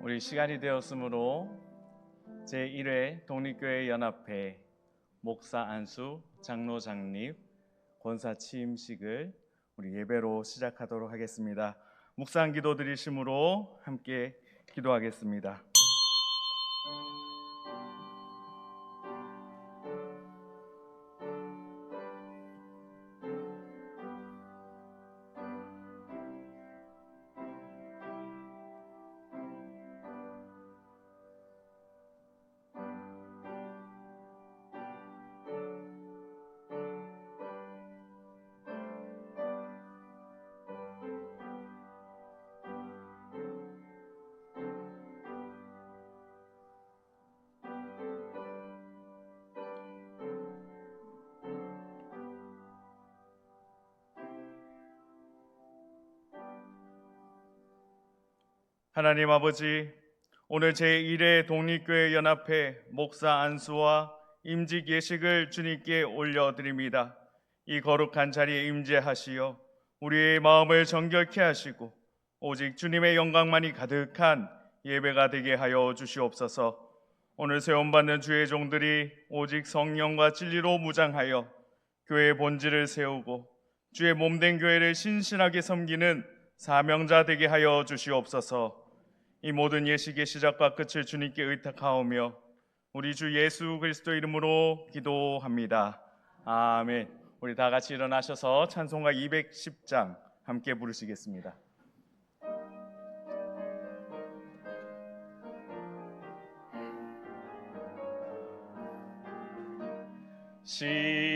우리 시간이 되었으므로 제1회 독립교회 연합회 목사 안수, 장로 장립, 권사 취임식을 우리 예배로 시작하도록 하겠습니다. 묵상 기도 드리심으로 함께 기도하겠습니다. 하나님 아버지, 오늘 제1회 독립교회 연합회 목사 안수와 임직 예식을 주님께 올려드립니다. 이 거룩한 자리에 임재하시어 우리의 마음을 정결케 하시고 오직 주님의 영광만이 가득한 예배가 되게 하여 주시옵소서. 오늘 세움받는 주의 종들이 오직 성령과 진리로 무장하여 교회의 본질을 세우고 주의 몸된 교회를 신실하게 섬기는 사명자 되게 하여 주시옵소서. 이 모든 예식의 시작과 끝을 주님께 의탁하오며 우리 주 예수 그리스도 이름으로 기도합니다. 아멘. 우리 다 같이 일어나셔서 찬송가 210장 함께 부르시겠습니다.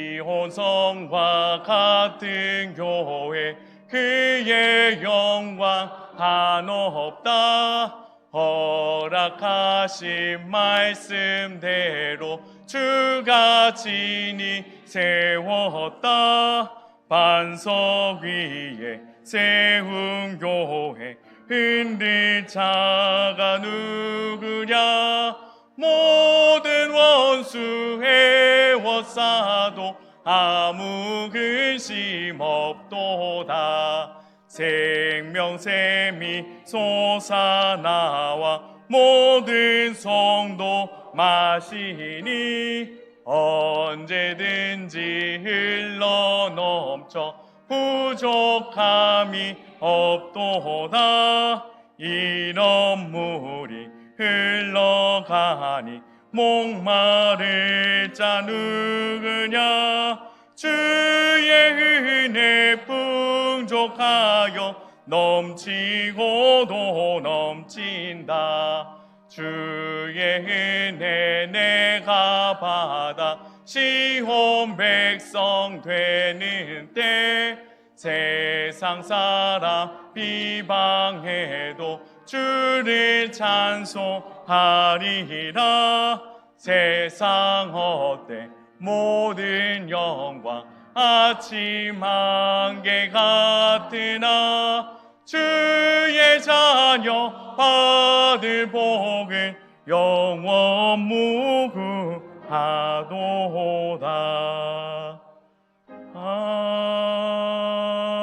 시온성과 같은 교회 그의 영광 한없다. 허락하신 말씀대로 주가 친히 세웠다. 반석 위에 세운 교회 흔들 자가 누구냐. 모든 원수 애워싸도 아무 근심 없도다. 생명샘이 솟아나와 모든 성도 마시니 언제든지 흘러넘쳐 부족함이 없도다. 이런 물이 흘러가니 목마를 자 누구냐. 주의 은혜 풍족하여 넘치고도 넘친다. 주의 은혜 내가 받아 시온 백성 되는 때 세상 사람 비방해도 주를 찬송하리라. 세상 헛되 모든 영광 아침 안개 같으나 주의 자녀 받을 복은 영원 무궁하도다.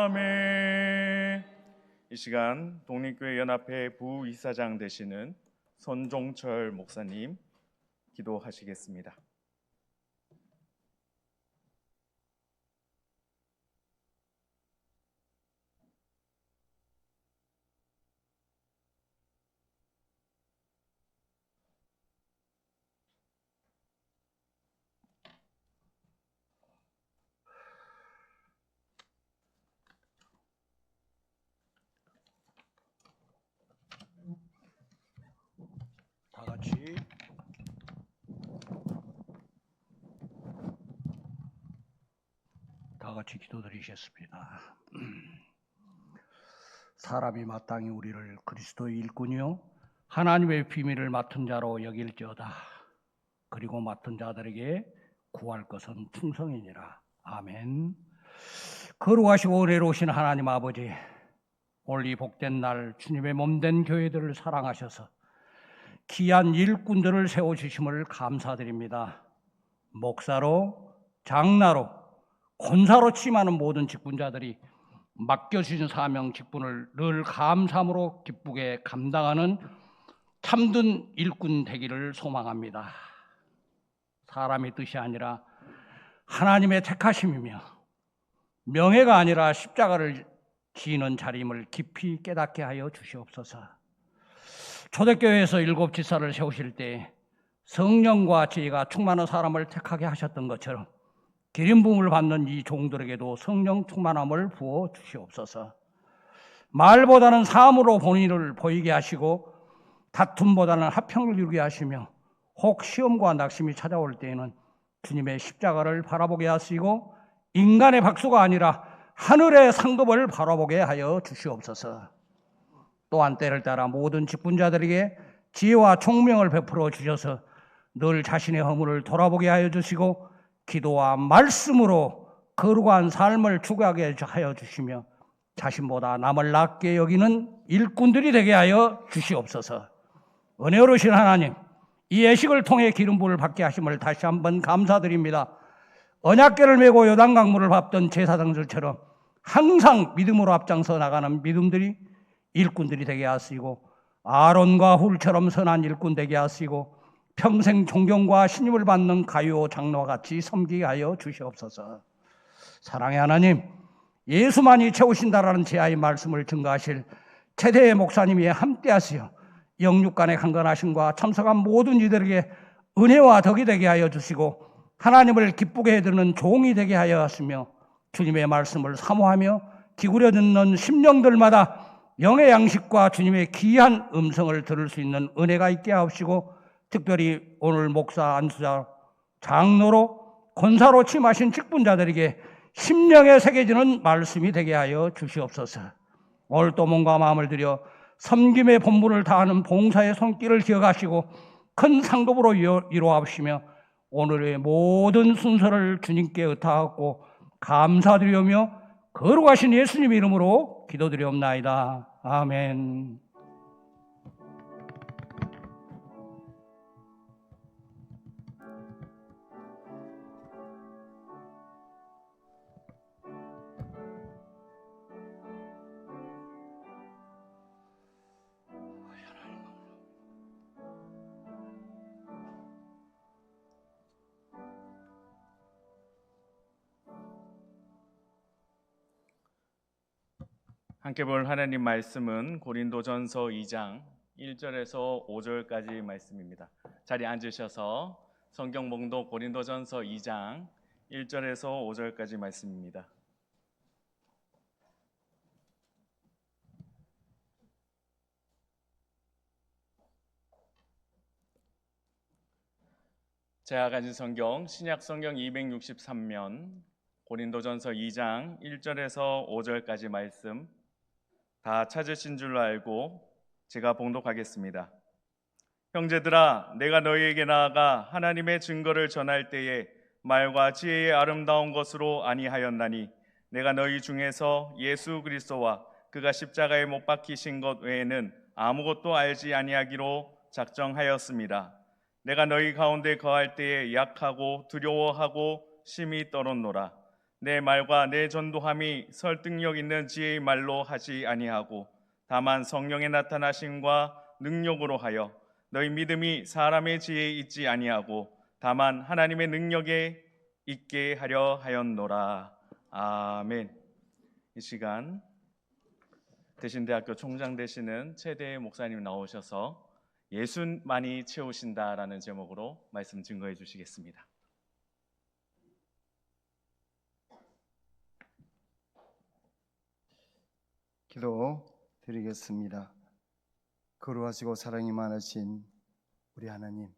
아멘. 이 시간 독립교회 연합회 부이사장 되시는 손종철 목사님 기도하시겠습니다. 다 같이 기도드리겠습니다. 사람이 마땅히 우리를 그리스도의 일꾼이요 하나님의 비밀을 맡은 자로 여길지어다. 그리고 맡은 자들에게 구할 것은 충성이니라. 아멘. 거룩하시고 은혜로우신 하나님 아버지, 오늘 이 복된 날 주님의 몸된 교회들을 사랑하셔서 귀한 일꾼들을 세워주심을 감사드립니다. 목사로, 장로로, 권사로 취임하는 모든 직분자들이 맡겨주신 사명 직분을 늘 감사함으로 기쁘게 감당하는 참된 일꾼 되기를 소망합니다. 사람의 뜻이 아니라 하나님의 택하심이며 명예가 아니라 십자가를 지는 자림을 깊이 깨닫게 하여 주시옵소서. 초대교회에서 7 지사를 세우실 때 성령과 지혜가 충만한 사람을 택하게 하셨던 것처럼 기름 부음을 받는 이 종들에게도 성령 충만함을 부어 주시옵소서. 말보다는 삶으로 본인을 보이게 하시고 다툼보다는 화평을 이루게 하시며 혹 시험과 낙심이 찾아올 때에는 주님의 십자가를 바라보게 하시고 인간의 박수가 아니라 하늘의 상급을 바라보게 하여 주시옵소서. 또한 때를 따라 모든 직분자들에게 지혜와 총명을 베풀어 주셔서 늘 자신의 허물을 돌아보게 하여 주시고 기도와 말씀으로 거룩한 삶을 추구하게 하여 주시며 자신보다 남을 낮게 여기는 일꾼들이 되게 하여 주시옵소서. 은혜로우신 하나님, 이 예식을 통해 기름 부음을 받게 하심을 다시 한번 감사드립니다. 언약궤를 메고 요단강물을 밟던 제사장들처럼 항상 믿음으로 앞장서 나가는 믿음들이 일꾼들이 되게 하시고 아론과 훌처럼 선한 일꾼 되게 하시고 평생 존경과 신임을 받는 가요 장로와 같이 섬기게 하여 주시옵소서. 사랑의 하나님, 예수만이 채우신다라는 제아의 말씀을 증거하실 최대의 목사님이 함께하시어 영육간의 강건하심과 참석한 모든 이들에게 은혜와 덕이 되게 하여 주시고 하나님을 기쁘게 해드리는 종이 되게 하여 하시며 주님의 말씀을 사모하며 기울여 듣는 심령들마다 영의 양식과 주님의 귀한 음성을 들을 수 있는 은혜가 있게 하옵시고 특별히 오늘 목사, 안수자, 장로로 권사로 취임하신 직분자들에게 심령에 새겨지는 말씀이 되게 하여 주시옵소서. 오늘 또 몸과 마음을 들여 섬김의 본분을 다하는 봉사의 손길을 기억하시고 큰 상급으로 이루옵시며 오늘의 모든 순서를 주님께 의탁하고 감사드리며 거룩하신 예수님 이름으로 기도드리옵나이다. 아멘. 함께 볼 하나님 말씀은 고린도전서 2장 1절에서 5절까지 말씀입니다. 자리에 앉으셔서 성경 봉독 고린도전서 2장 1절에서 5절까지 말씀입니다. 제가 가진 성경 신약 성경 263면 고린도전서 2장 1절에서 5절까지 말씀 다 찾으신 줄로 알고 제가 봉독하겠습니다. 형제들아, 내가 너희에게 나아가 하나님의 증거를 전할 때에 말과 지혜의 아름다운 것으로 아니하였나니 내가 너희 중에서 예수 그리스도와 그가 십자가에 못 박히신 것 외에는 아무것도 알지 아니하기로 작정하였습니다. 내가 너희 가운데 거할 때에 약하고 두려워하고 심히 떨었노라. 내 말과 내 전도함이 설득력 있는 지혜의 말로 하지 아니하고 다만 성령의 나타나심과 능력으로 하여 너희 믿음이 사람의 지혜에 있지 아니하고 다만 하나님의 능력에 있게 하려 하였노라. 아멘. 이 시간 대신대학교 총장 되시는 최대 목사님 나오셔서 예수만이 채우신다라는 제목으로 말씀 증거해 주시겠습니다. 기도 드리겠습니다. 거룩하시고 사랑이 많으신 우리 하나님,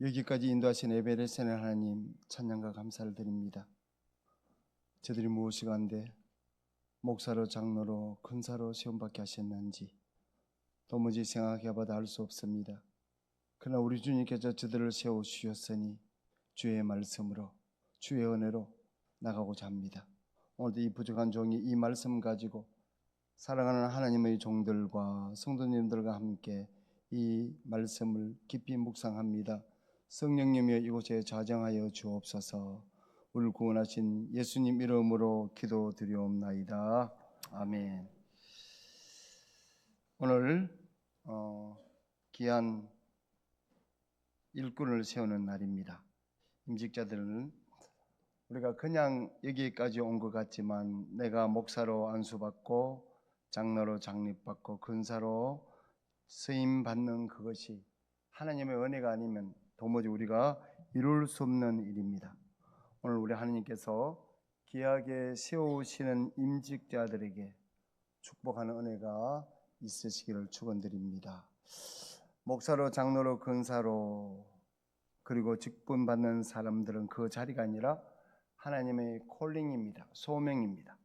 여기까지 인도하신 에베레스의 하나님 찬양과 감사를 드립니다. 저들이 무엇이간데 목사로 장로로 근사로 시험받게 하셨는지 도무지 생각해봐도 알 수 없습니다. 그러나 우리 주님께서 저들을 세워주셨으니 주의 말씀으로 주의 은혜로 나가고자 합니다. 오늘도 이 부족한 종이 이 말씀 가지고 사랑하는 하나님의 종들과 성도님들과 함께 이 말씀을 깊이 묵상합니다. 성령님이 이곳에 좌정하여 주옵소서. 우리를 구원하신 예수님 이름으로 기도드리옵나이다. 아멘. 오늘 귀한 일꾼을 세우는 날입니다. 임직자들은 우리가 그냥 여기까지 온 것 같지만 내가 목사로 안수받고 장로로 장립받고 근사로 쓰임 받는 그것이 하나님의 은혜가 아니면 도무지 우리가 이룰 수 없는 일입니다. 오늘 우리 하나님께서 귀하게 세우시는 임직자들에게 축복하는 은혜가 있으시기를 축원드립니다. 목사로 장로로 근사로 그리고 직분 받는 사람들은 그 자리가 아니라 하나님의 콜링입니다. 소명입니다.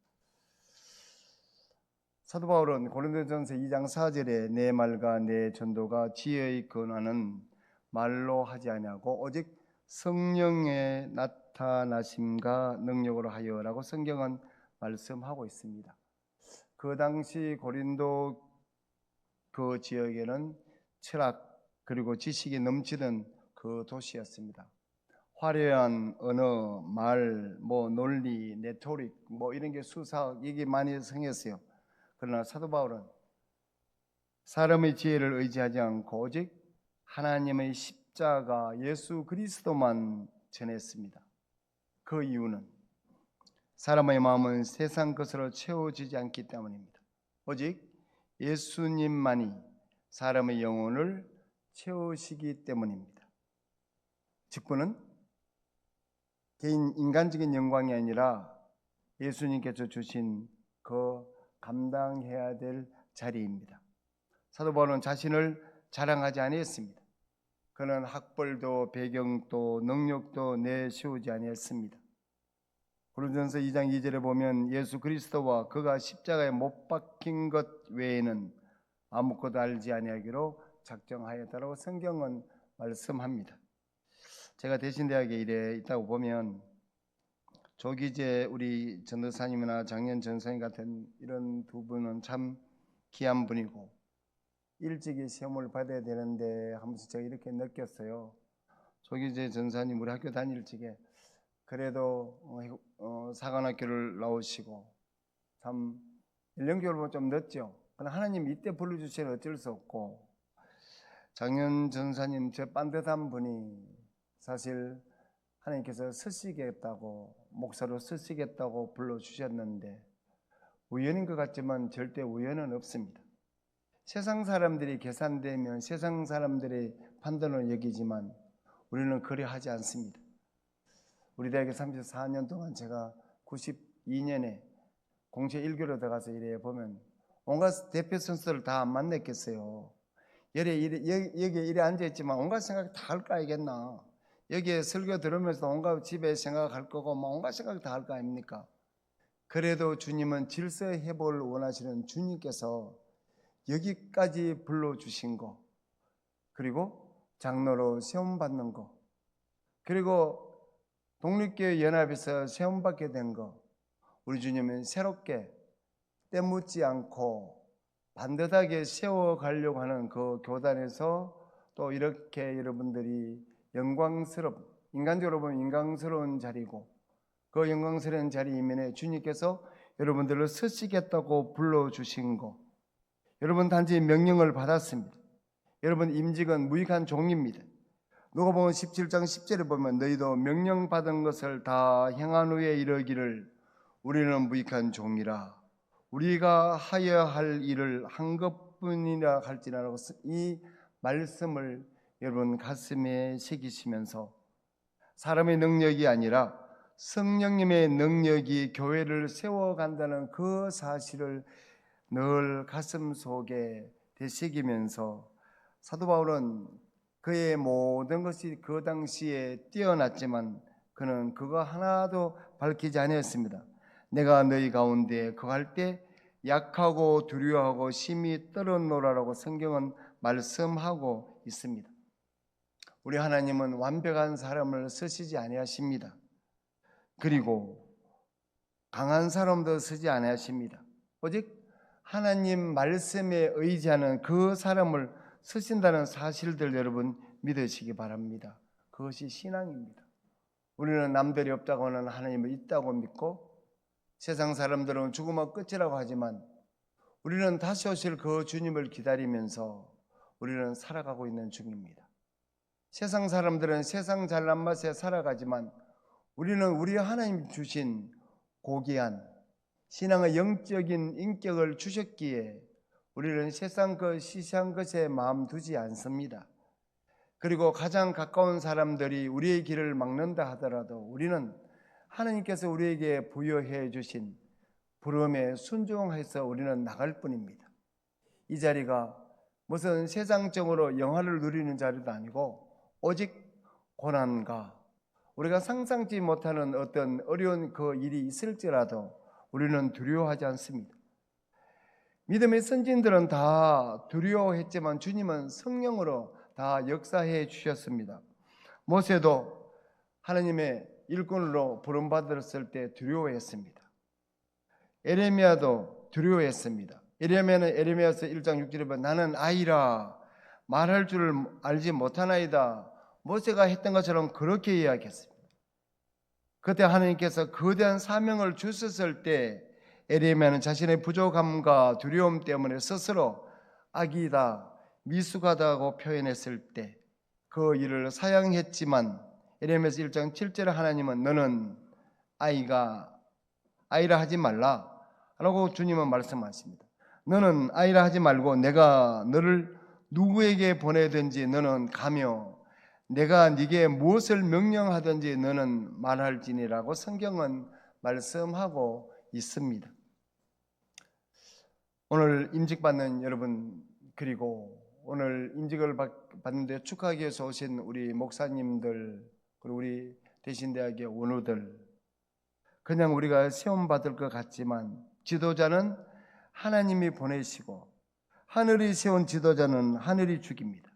사도 바울은 고린도전서 2장 4절에 내 말과 내 전도가 지혜의 근원은 말로 하지 아니하고 오직 성령의 나타나심과 능력으로 하여라고 성경은 말씀하고 있습니다. 그 당시 고린도 그 지역에는 철학 그리고 지식이 넘치던 그 도시였습니다. 화려한 언어, 말, 논리, 네토릭 이런 게 수사학 이게 많이 성했어요. 그러나 사도 바울은 사람의 지혜를 의지하지 않고 오직 하나님의 십자가 예수 그리스도만 전했습니다. 그 이유는 사람의 마음은 세상 것으로 채워지지 않기 때문입니다. 오직 예수님만이 사람의 영혼을 채우시기 때문입니다. 직분은 개인 인간적인 영광이 아니라 예수님께서 주신 그 감당해야 될 자리입니다. 사도 바울은 자신을 자랑하지 아니했습니다. 그는 학벌도 배경도 능력도 내세우지 아니했습니다. 고린도전서 2장 2절에 보면 예수 그리스도와 그가 십자가에 못 박힌 것 외에는 아무것도 알지 아니하기로 작정하였다라고 성경은 말씀합니다. 제가 대신대학에 일해 있다고 보면 조기재 우리 전도사님이나 장년 전사님 같은 이런 두 분은 참 귀한 분이고 일찍이 시험을 받아야 되는데 하면서 제가 이렇게 느꼈어요. 조기재 전사님 우리 학교 다닐 적에 그래도 사관학교를 나오시고 참 연령교를 보면 좀 늦죠. 그러나 하나님 이때 불러주시면 어쩔 수 없고 장년 전사님 저 반듯한 분이 사실 하나님께서 쓰시겠다고 목사로 쓰시겠다고 불러주셨는데 우연인 것 같지만 절대 우연은 없습니다. 세상 사람들이 계산되면 세상 사람들의 판단을 여기지만 우리는 그리하지 않습니다. 우리 대학에 34년 동안 제가 92년에 공채 1교로 들어가서 일해 보면 온갖 대표 선수들 다 안 만났겠어요. 여기에 이래 앉아있지만 온갖 생각 다 할 거 아니겠나. 여기에 설교 들으면서 온갖 집에 생각할 거고 온갖 생각 다 할 거 아닙니까? 그래도 주님은 질서 회복을 원하시는 주님께서 여기까지 불러주신 거 그리고 장로로 세움받는 거 그리고 독립교회 연합에서 세움받게 된 거 우리 주님은 새롭게 때묻지 않고 반듯하게 세워가려고 하는 그 교단에서 또 이렇게 여러분들이 인간적으로 보면 영광스러운 자리고 그 영광스러운 자리 이면에 주님께서 여러분들을 쓰시겠다고 불러주신 거 여러분 단지 명령을 받았습니다. 여러분 임직은 무익한 종입니다. 누가복음 17장 10절에 보면 너희도 명령받은 것을 다 행한 후에 이르기를 우리는 무익한 종이라 우리가 하여야 할 일을 한 것뿐이라 할지라고 이 말씀을 여러분 가슴에 새기시면서 사람의 능력이 아니라 성령님의 능력이 교회를 세워간다는 그 사실을 늘 가슴 속에 되새기면서 사도 바울은 그의 모든 것이 그 당시에 뛰어났지만 그는 그거 하나도 밝히지 아니했습니다. 내가 너희 가운데 거할 때 약하고 두려워하고 심히 떨어노라라고 성경은 말씀하고 있습니다. 우리 하나님은 완벽한 사람을 쓰시지 아니하십니다. 그리고 강한 사람도 쓰지 아니하십니다. 오직 하나님 말씀에 의지하는 그 사람을 쓰신다는 사실들 여러분 믿으시기 바랍니다. 그것이 신앙입니다. 우리는 남들이 없다고 하는 하나님을 있다고 믿고 세상 사람들은 죽음은 끝이라고 하지만 우리는 다시 오실 그 주님을 기다리면서 우리는 살아가고 있는 중입니다. 세상 사람들은 세상 잘난 맛에 살아가지만 우리는 우리 하나님 주신 고귀한 신앙의 영적인 인격을 주셨기에 우리는 세상 것 시시한 것에 마음 두지 않습니다. 그리고 가장 가까운 사람들이 우리의 길을 막는다 하더라도 우리는 하나님께서 우리에게 부여해 주신 부름에 순종해서 우리는 나갈 뿐입니다. 이 자리가 무슨 세상적으로 영화를 누리는 자리도 아니고 오직 고난과 우리가 상상치 못하는 어떤 어려운 그 일이 있을지라도 우리는 두려워하지 않습니다. 믿음의 선진들은 다 두려워했지만 주님은 성령으로 다 역사해 주셨습니다. 모세도 하나님의 일꾼으로 부름받았을 때 두려워했습니다. 에레미야도 두려워했습니다. 에레미야는 에레미야서 1장 6절에 보면 나는 아이라 말할 줄을 알지 못하나이다. 모세가 했던 것처럼 그렇게 이야기했습니다. 그때 하나님께서 거대한 사명을 주셨을 때 에레미야는 자신의 부족함과 두려움 때문에 스스로 악이다, 미숙하다고 표현했을 때 그 일을 사양했지만 에레미야서 1장 7절에 하나님은 너는 아이라 하지 말라 라고 주님은 말씀하십니다. 너는 아이라 하지 말고 내가 너를 누구에게 보내든지 너는 가며 내가 네게 무엇을 명령하든지 너는 말할지니라고 성경은 말씀하고 있습니다. 오늘 임직받는 여러분, 그리고 오늘 임직을 받는데 축하하기 위해서 오신 우리 목사님들, 그리고 우리 대신대학의 원우들, 그냥 우리가 시험받을 것 같지만 지도자는 하나님이 보내시고 하늘이 세운 지도자는 하늘이 죽입니다.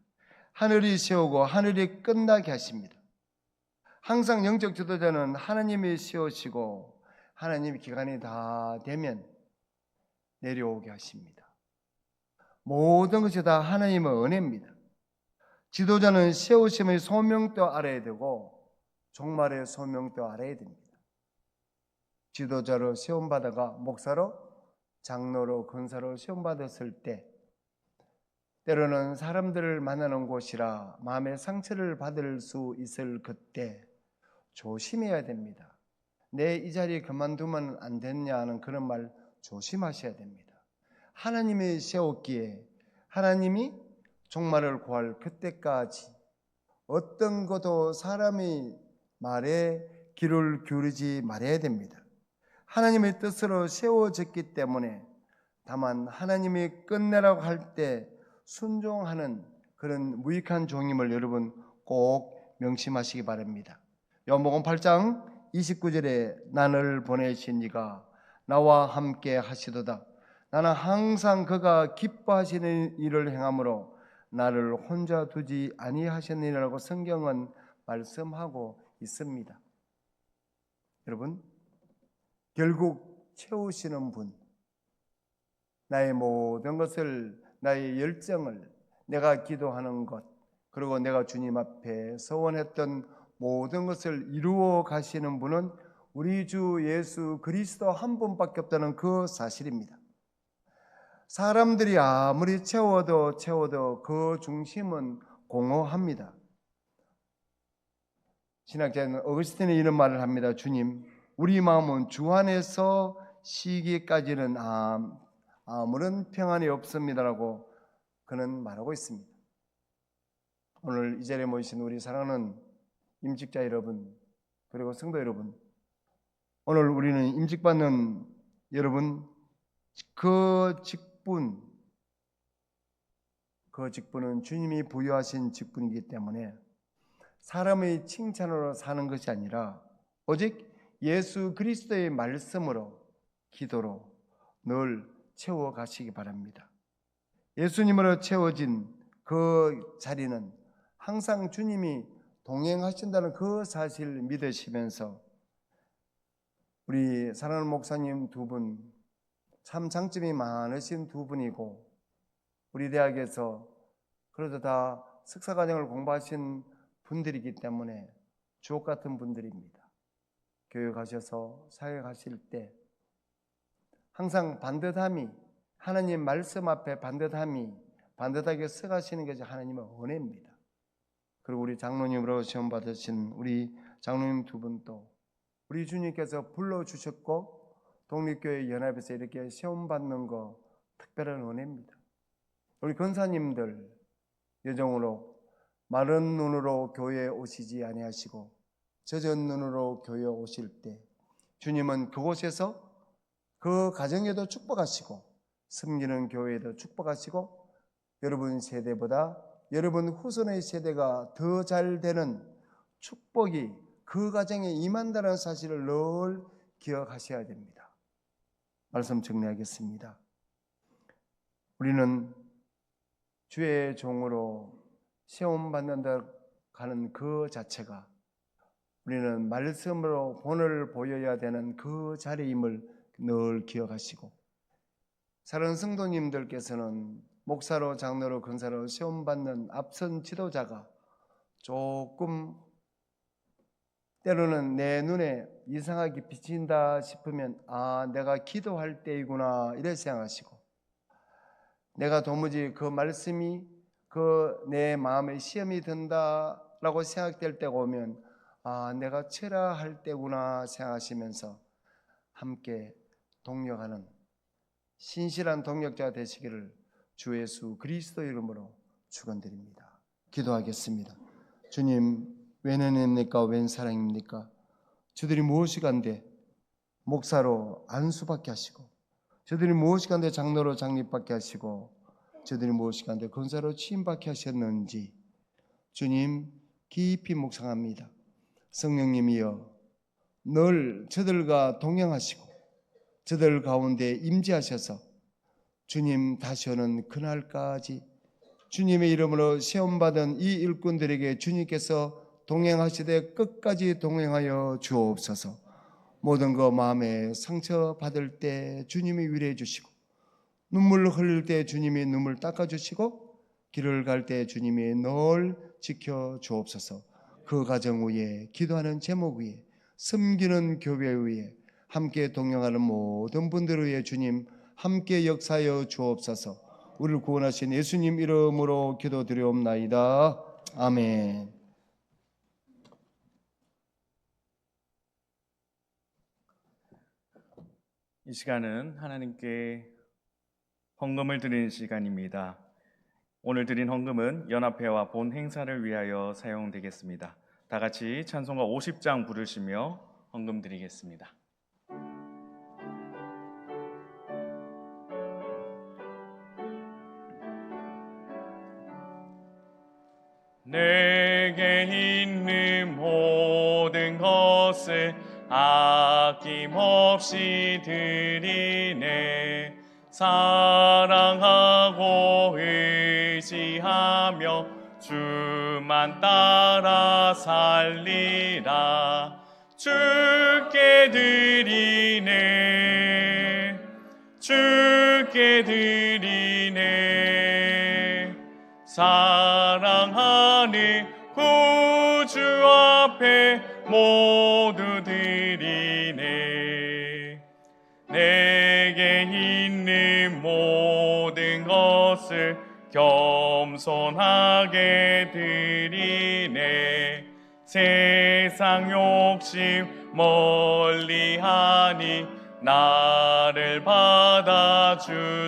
하늘이 세우고 하늘이 끝나게 하십니다. 항상 영적 지도자는 하나님이 세우시고 하나님의 기간이 다 되면 내려오게 하십니다. 모든 것이 다 하나님의 은혜입니다. 지도자는 세우심의 소명도 알아야 되고 종말의 소명도 알아야 됩니다. 지도자로 시험받아가 목사로, 장로로, 권사로 시험받았을 때 때로는 사람들을 만나는 곳이라 마음의 상처를 받을 수 있을 그때 조심해야 됩니다. 내 이 자리 그만두면 안 됐냐는 그런 말 조심하셔야 됩니다. 하나님이 세웠기에 하나님이 종말을 구할 그때까지 어떤 것도 사람의 말에 귀를 기울이지 말아야 됩니다. 하나님의 뜻으로 세워졌기 때문에 다만 하나님이 끝내라고 할 때 순종하는 그런 무익한 종임을 여러분 꼭 명심하시기 바랍니다. 요한복음 8장 29절에 나를 보내신 이가 나와 함께 하시도다. 나는 항상 그가 기뻐하시는 일을 행함으로 나를 혼자 두지 아니하셨느니라고 성경은 말씀하고 있습니다. 여러분, 결국 채우시는 분, 나의 모든 것을, 나의 열정을, 내가 기도하는 것, 그리고 내가 주님 앞에 서원했던 모든 것을 이루어 가시는 분은 우리 주 예수 그리스도 한 분밖에 없다는 그 사실입니다. 사람들이 아무리 채워도 그 중심은 공허합니다. 신학자는 어거스틴이 이런 말을 합니다. 주님, 우리 마음은 주 안에서 쉬기까지는 아무런 평안이 없습니다라고 그는 말하고 있습니다. 오늘 이 자리에 모이신 우리 사랑하는 임직자 여러분, 그리고 성도 여러분, 오늘 우리는 임직받는 여러분, 그 직분은 주님이 부여하신 직분이기 때문에 사람의 칭찬으로 사는 것이 아니라 오직 예수 그리스도의 말씀으로, 기도로 늘 채워가시기 바랍니다. 예수님으로 채워진 그 자리는 항상 주님이 동행하신다는 그 사실을 믿으시면서 우리 사랑하는 목사님 두 분, 참 장점이 많으신 두 분이고 우리 대학에서 그래도 다 석사과정을 공부하신 분들이기 때문에 주옥 같은 분들입니다. 교육하셔서 사역하실 때 항상 반듯함이, 하나님 말씀 앞에 반듯함이 반듯하게 서가시는 것이 하나님의 은혜입니다. 그리고 우리 장로님으로 시험 받으신 우리 장로님 두 분도 우리 주님께서 불러주셨고 독립교회 연합에서 이렇게 시험 받는 거 특별한 은혜입니다. 우리 권사님들 여정으로 마른 눈으로 교회에 오시지 아니하시고 젖은 눈으로 교회에 오실 때 주님은 그곳에서 그 가정에도 축복하시고 섬기는 교회에도 축복하시고 여러분 세대보다 여러분 후손의 세대가 더 잘 되는 축복이 그 가정에 임한다는 사실을 늘 기억하셔야 됩니다. 말씀 정리하겠습니다. 우리는 주의 종으로 시험받는다 가는 그 자체가 우리는 말씀으로 본을 보여야 되는 그 자리임을 늘 기억하시고 사랑하는 성도님들께서는 목사로 장로로 권사로 시험받는 앞선 지도자가 조금 때로는 내 눈에 이상하게 비친다 싶으면 내가 기도할 때이구나 이렇게 생각하시고 내가 도무지 그 말씀이 내 마음에 시험이 든다라고 생각될 때가 오면 내가 철야할 때구나 생각하시면서 함께 동력하는 신실한 동력자 되시기를 주 예수 그리스도 이름으로 축원드립니다. 기도하겠습니다. 주님, 웬 은혜입니까? 웬 사랑입니까? 저들이 무엇이 간데 목사로 안수받게 하시고 저들이 무엇이 간데 장로로 장립받게 하시고 저들이 무엇이 간데 권사로 취임받게 하셨는지 주님 깊이 묵상합니다. 성령님이여 늘 저들과 동행하시고 저들 가운데 임재하셔서 주님 다시 오는 그날까지 주님의 이름으로 시험받은 이 일꾼들에게 주님께서 동행하시되 끝까지 동행하여 주옵소서. 모든 거 마음에 상처 받을 때 주님이 위로해 주시고 눈물 흘릴 때 주님이 눈물 닦아 주시고 길을 갈 때 주님이 늘 지켜 주옵소서. 그 가정 위에 기도하는 제목 위에 섬기는 교회 위에 함께 동행하는 모든 분들 위에 주님 함께 역사하여 주옵소서. 우리를 구원하신 예수님 이름으로 기도드리옵나이다. 아멘. 이 시간은 하나님께 헌금을 드리는 시간입니다. 오늘 드린 헌금은 연합회와 본 행사를 위하여 사용되겠습니다. 다 같이 찬송가 50장 부르시며 헌금 드리겠습니다. 내게 있는 모든 것을 아낌없이 드리네. 사랑하고 의지하며 주만 따라 살리라. 주께 드리네. 주께 드리네. 사랑하는 구주 앞에 모두 드리네. 내게 있는 모든 것을 겸손하게 드리네. 세상 욕심 멀리하니 나를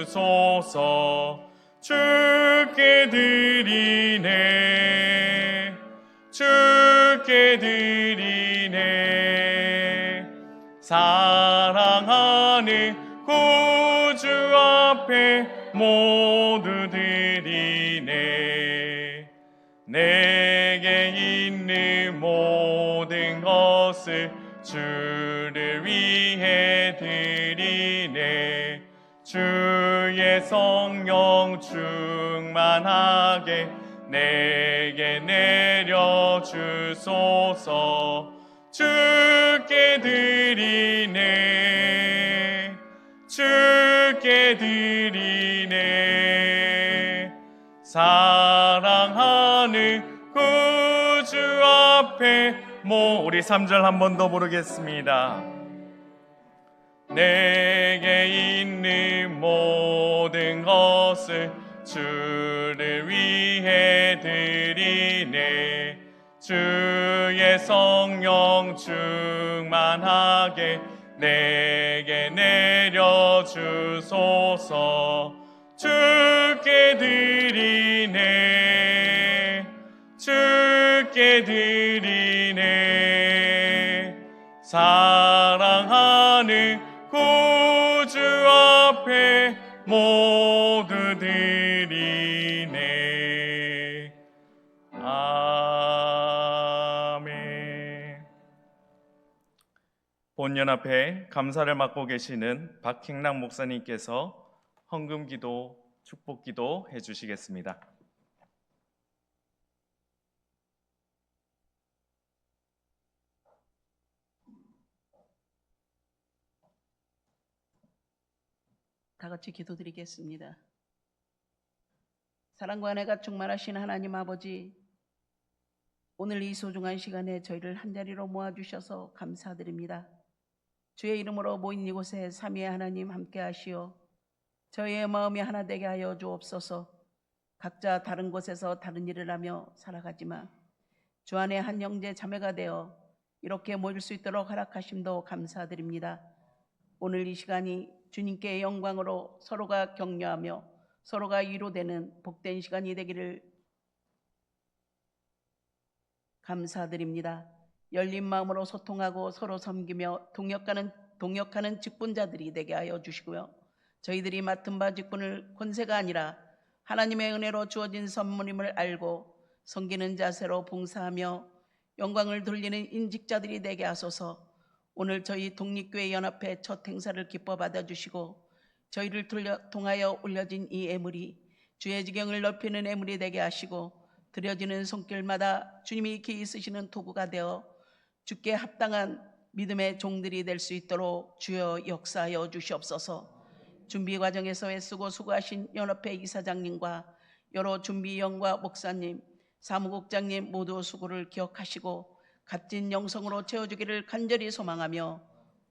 받아주소서. 주께 드리네. 주께 드리네. 사랑하는 구주 앞에 모두 드리네. 내게 있는 모든 것을 주를 위해 드리네. 주의 성령 충만하게 내게 내려주소서. 주께 드리네. 주께 드리네. 사랑하는 구주 앞에 우리 3절 한 번 더 부르겠습니다. 내게 있는 모든 것을 주를 위해 드리네. 주의 성령 충만하게 내게 내려주소서. 주께 드리네. 주께 드리네. 사랑하는 구주 앞에 모두 드리네. 아멘. 본연 앞에 감사를 맡고 계시는 박행락 목사님께서 헌금기도 축복기도 해주시겠습니다. 다 같이 기도드리겠습니다. 사랑과 은혜가 충만하신 하나님 아버지, 오늘 이 소중한 시간에 저희를 한자리로 모아주셔서 감사드립니다. 주의 이름으로 모인 이곳에 삼위의 하나님 함께 하시어 저희의 마음이 하나 되게 하여 주옵소서. 각자 다른 곳에서 다른 일을 하며 살아가지만 주 안에 한 형제 자매가 되어 이렇게 모일 수 있도록 허락하심도 감사드립니다. 오늘 이 시간이 주님께 영광으로 서로가 격려하며 서로가 위로되는 복된 시간이 되기를 감사드립니다. 열린 마음으로 소통하고 서로 섬기며 동역하는 직분자들이 되게 하여 주시고요. 저희들이 맡은 바 직분을 권세가 아니라 하나님의 은혜로 주어진 선물임을 알고 섬기는 자세로 봉사하며 영광을 돌리는 인직자들이 되게 하소서. 오늘 저희 독립교회 연합회 첫 행사를 기뻐 받아주시고 저희를 통하여 올려진 이 예물이 주의 지경을 넓히는 예물이 되게 하시고 드려지는 손길마다 주님이 기이 쓰시는 도구가 되어 주께 합당한 믿음의 종들이 될 수 있도록 주여 역사하여 주시옵소서. 준비 과정에서 애쓰고 수고하신 연합회 이사장님과 여러 준비위원과 목사님, 사무국장님 모두 수고를 기억하시고 값진 영성으로 채워주기를 간절히 소망하며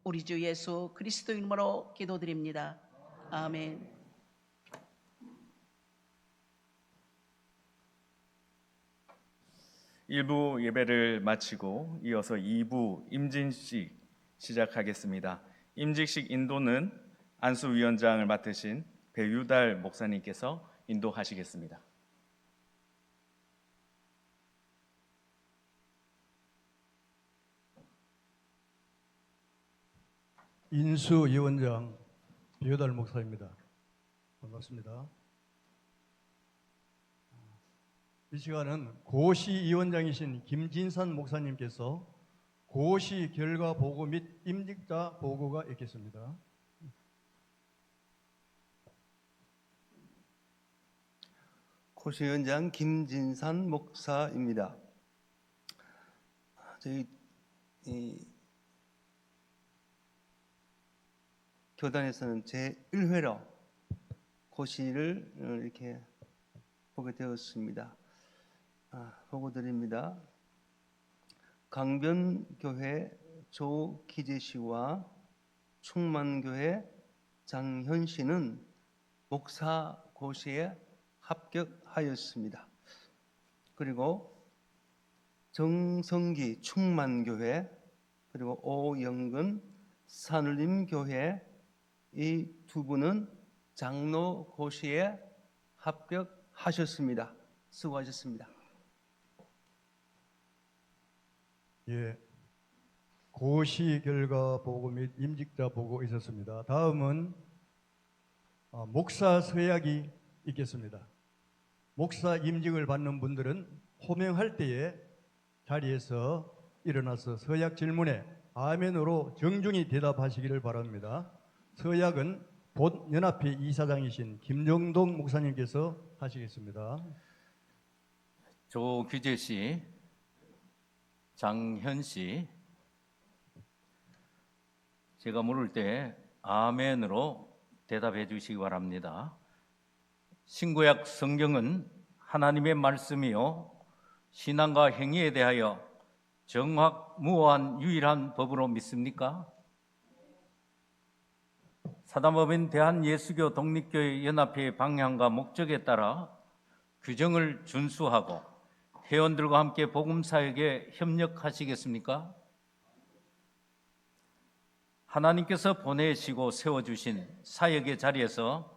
우리 주 예수 그리스도 이름으로 기도드립니다. 아멘. 일부 예배를 마치고 이어서 2부 임진식 시작하겠습니다. 임직식 인도는 안수위원장을 맡으신 배유달 목사님께서 인도하시겠습니다. 인수위원장 배유달 목사입니다. 반갑습니다. 이 시간은 고시위원장이신 김진산 목사님께서 고시 결과 보고 및 임직자 보고가 있겠습니다. 고시위원장 김진산 목사입니다. 저희 교단에서는 제1회로 고시를 이렇게 보게 되었습니다. 보고드립니다. 강변교회 조기재 씨와 충만교회 장현 씨는 목사 고시에 합격하였습니다. 그리고 정성기 충만교회 그리고 오영근 산울림교회 이 두 분은 장로 고시에 합격하셨습니다. 수고하셨습니다. 예, 고시 결과 보고 및 임직자 보고 있었습니다. 다음은 목사 서약이 있겠습니다. 목사 임직을 받는 분들은 호명할 때에 자리에서 일어나서 서약 질문에 아멘으로 정중히 대답하시기를 바랍니다. 서약은 본 연합회 이사장이신 김정동 목사님께서 하시겠습니다. 조규재 씨, 장현 씨, 제가 물을 때 아멘으로 대답해 주시기 바랍니다. 신구약 성경은 하나님의 말씀이요 신앙과 행위에 대하여 정확무오한 유일한 법으로 믿습니까? 사단법인 대한예수교 독립교회 연합회의 방향과 목적에 따라 규정을 준수하고 회원들과 함께 복음사역에 협력하시겠습니까? 하나님께서 보내시고 세워주신 사역의 자리에서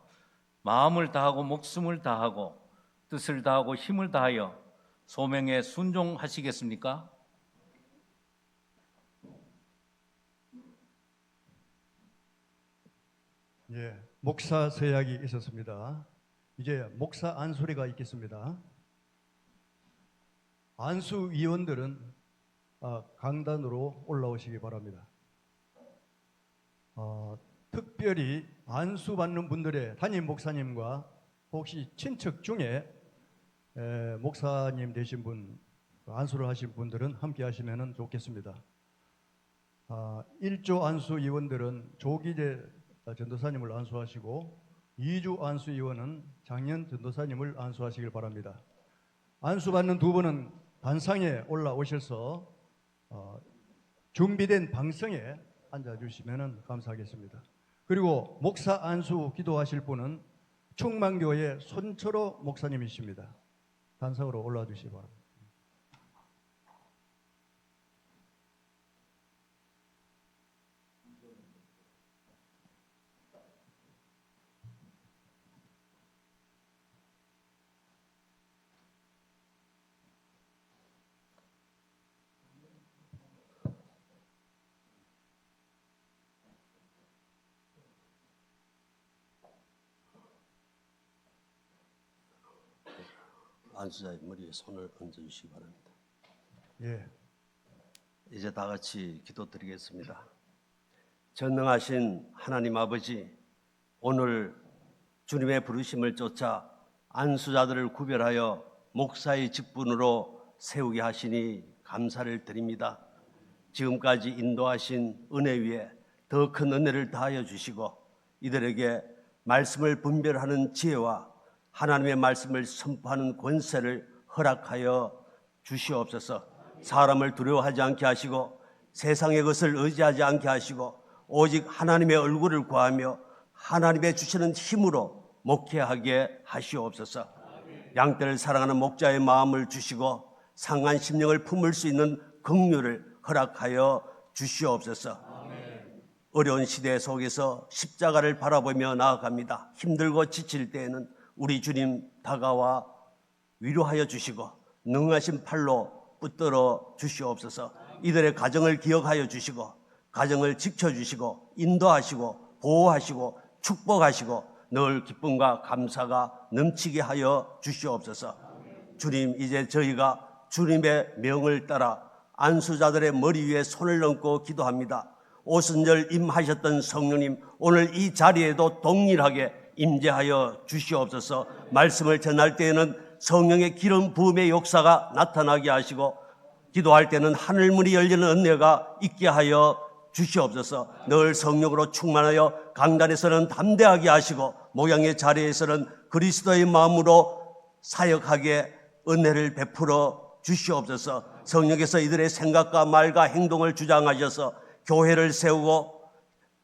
마음을 다하고 목숨을 다하고 뜻을 다하고 힘을 다하여 소명에 순종하시겠습니까? 예, 목사 서약이 있었습니다. 이제 목사 안수리가 있겠습니다. 안수위원들은 강단으로 올라오시기 바랍니다. 특별히 안수받는 분들의 담임 목사님과 혹시 친척 중에 목사님 되신 분, 안수를 하신 분들은 함께 하시면 좋겠습니다. 1조 안수위원들은 조기재 전도사님을 안수하시고 2주 안수위원은 장현 전도사님을 안수하시길 바랍니다. 안수받는 두 분은 단상에 올라오셔서 준비된 방성에 앉아주시면 감사하겠습니다. 그리고 목사 안수 기도하실 분은 충만교회 손철호 목사님이십니다. 단상으로 올라와 주시기 바랍니다. 안수자의 머리에 손을 얹어주시기 바랍니다. 예. 이제 다 같이 기도드리겠습니다. 전능하신 하나님 아버지, 오늘 주님의 부르심을 쫓아 안수자들을 구별하여 목사의 직분으로 세우게 하시니 감사를 드립니다. 지금까지 인도하신 은혜 위에 더 큰 은혜를 다하여 주시고 이들에게 말씀을 분별하는 지혜와 하나님의 말씀을 선포하는 권세를 허락하여 주시옵소서. 사람을 두려워하지 않게 하시고 세상의 것을 의지하지 않게 하시고 오직 하나님의 얼굴을 구하며 하나님의 주시는 힘으로 목회하게 하시옵소서. 양떼를 사랑하는 목자의 마음을 주시고 상한 심령을 품을 수 있는 긍휼을 허락하여 주시옵소서. 어려운 시대 속에서 십자가를 바라보며 나아갑니다. 힘들고 지칠 때에는 우리 주님 다가와 위로하여 주시고 능하신 팔로 붙들어 주시옵소서. 이들의 가정을 기억하여 주시고 가정을 지켜주시고 인도하시고 보호하시고 축복하시고 늘 기쁨과 감사가 넘치게 하여 주시옵소서. 주님, 이제 저희가 주님의 명을 따라 안수자들의 머리 위에 손을 얹고 기도합니다. 오순절 임하셨던 성령님, 오늘 이 자리에도 동일하게 임재하여 주시옵소서. 말씀을 전할 때에는 성령의 기름 부음의 역사가 나타나게 하시고 기도할 때는 하늘문이 열리는 은혜가 있게 하여 주시옵소서. 늘 성령으로 충만하여 강단에서는 담대하게 하시고 목양의 자리에서는 그리스도의 마음으로 사역하게 은혜를 베풀어 주시옵소서. 성령께서 이들의 생각과 말과 행동을 주장하셔서 교회를 세우고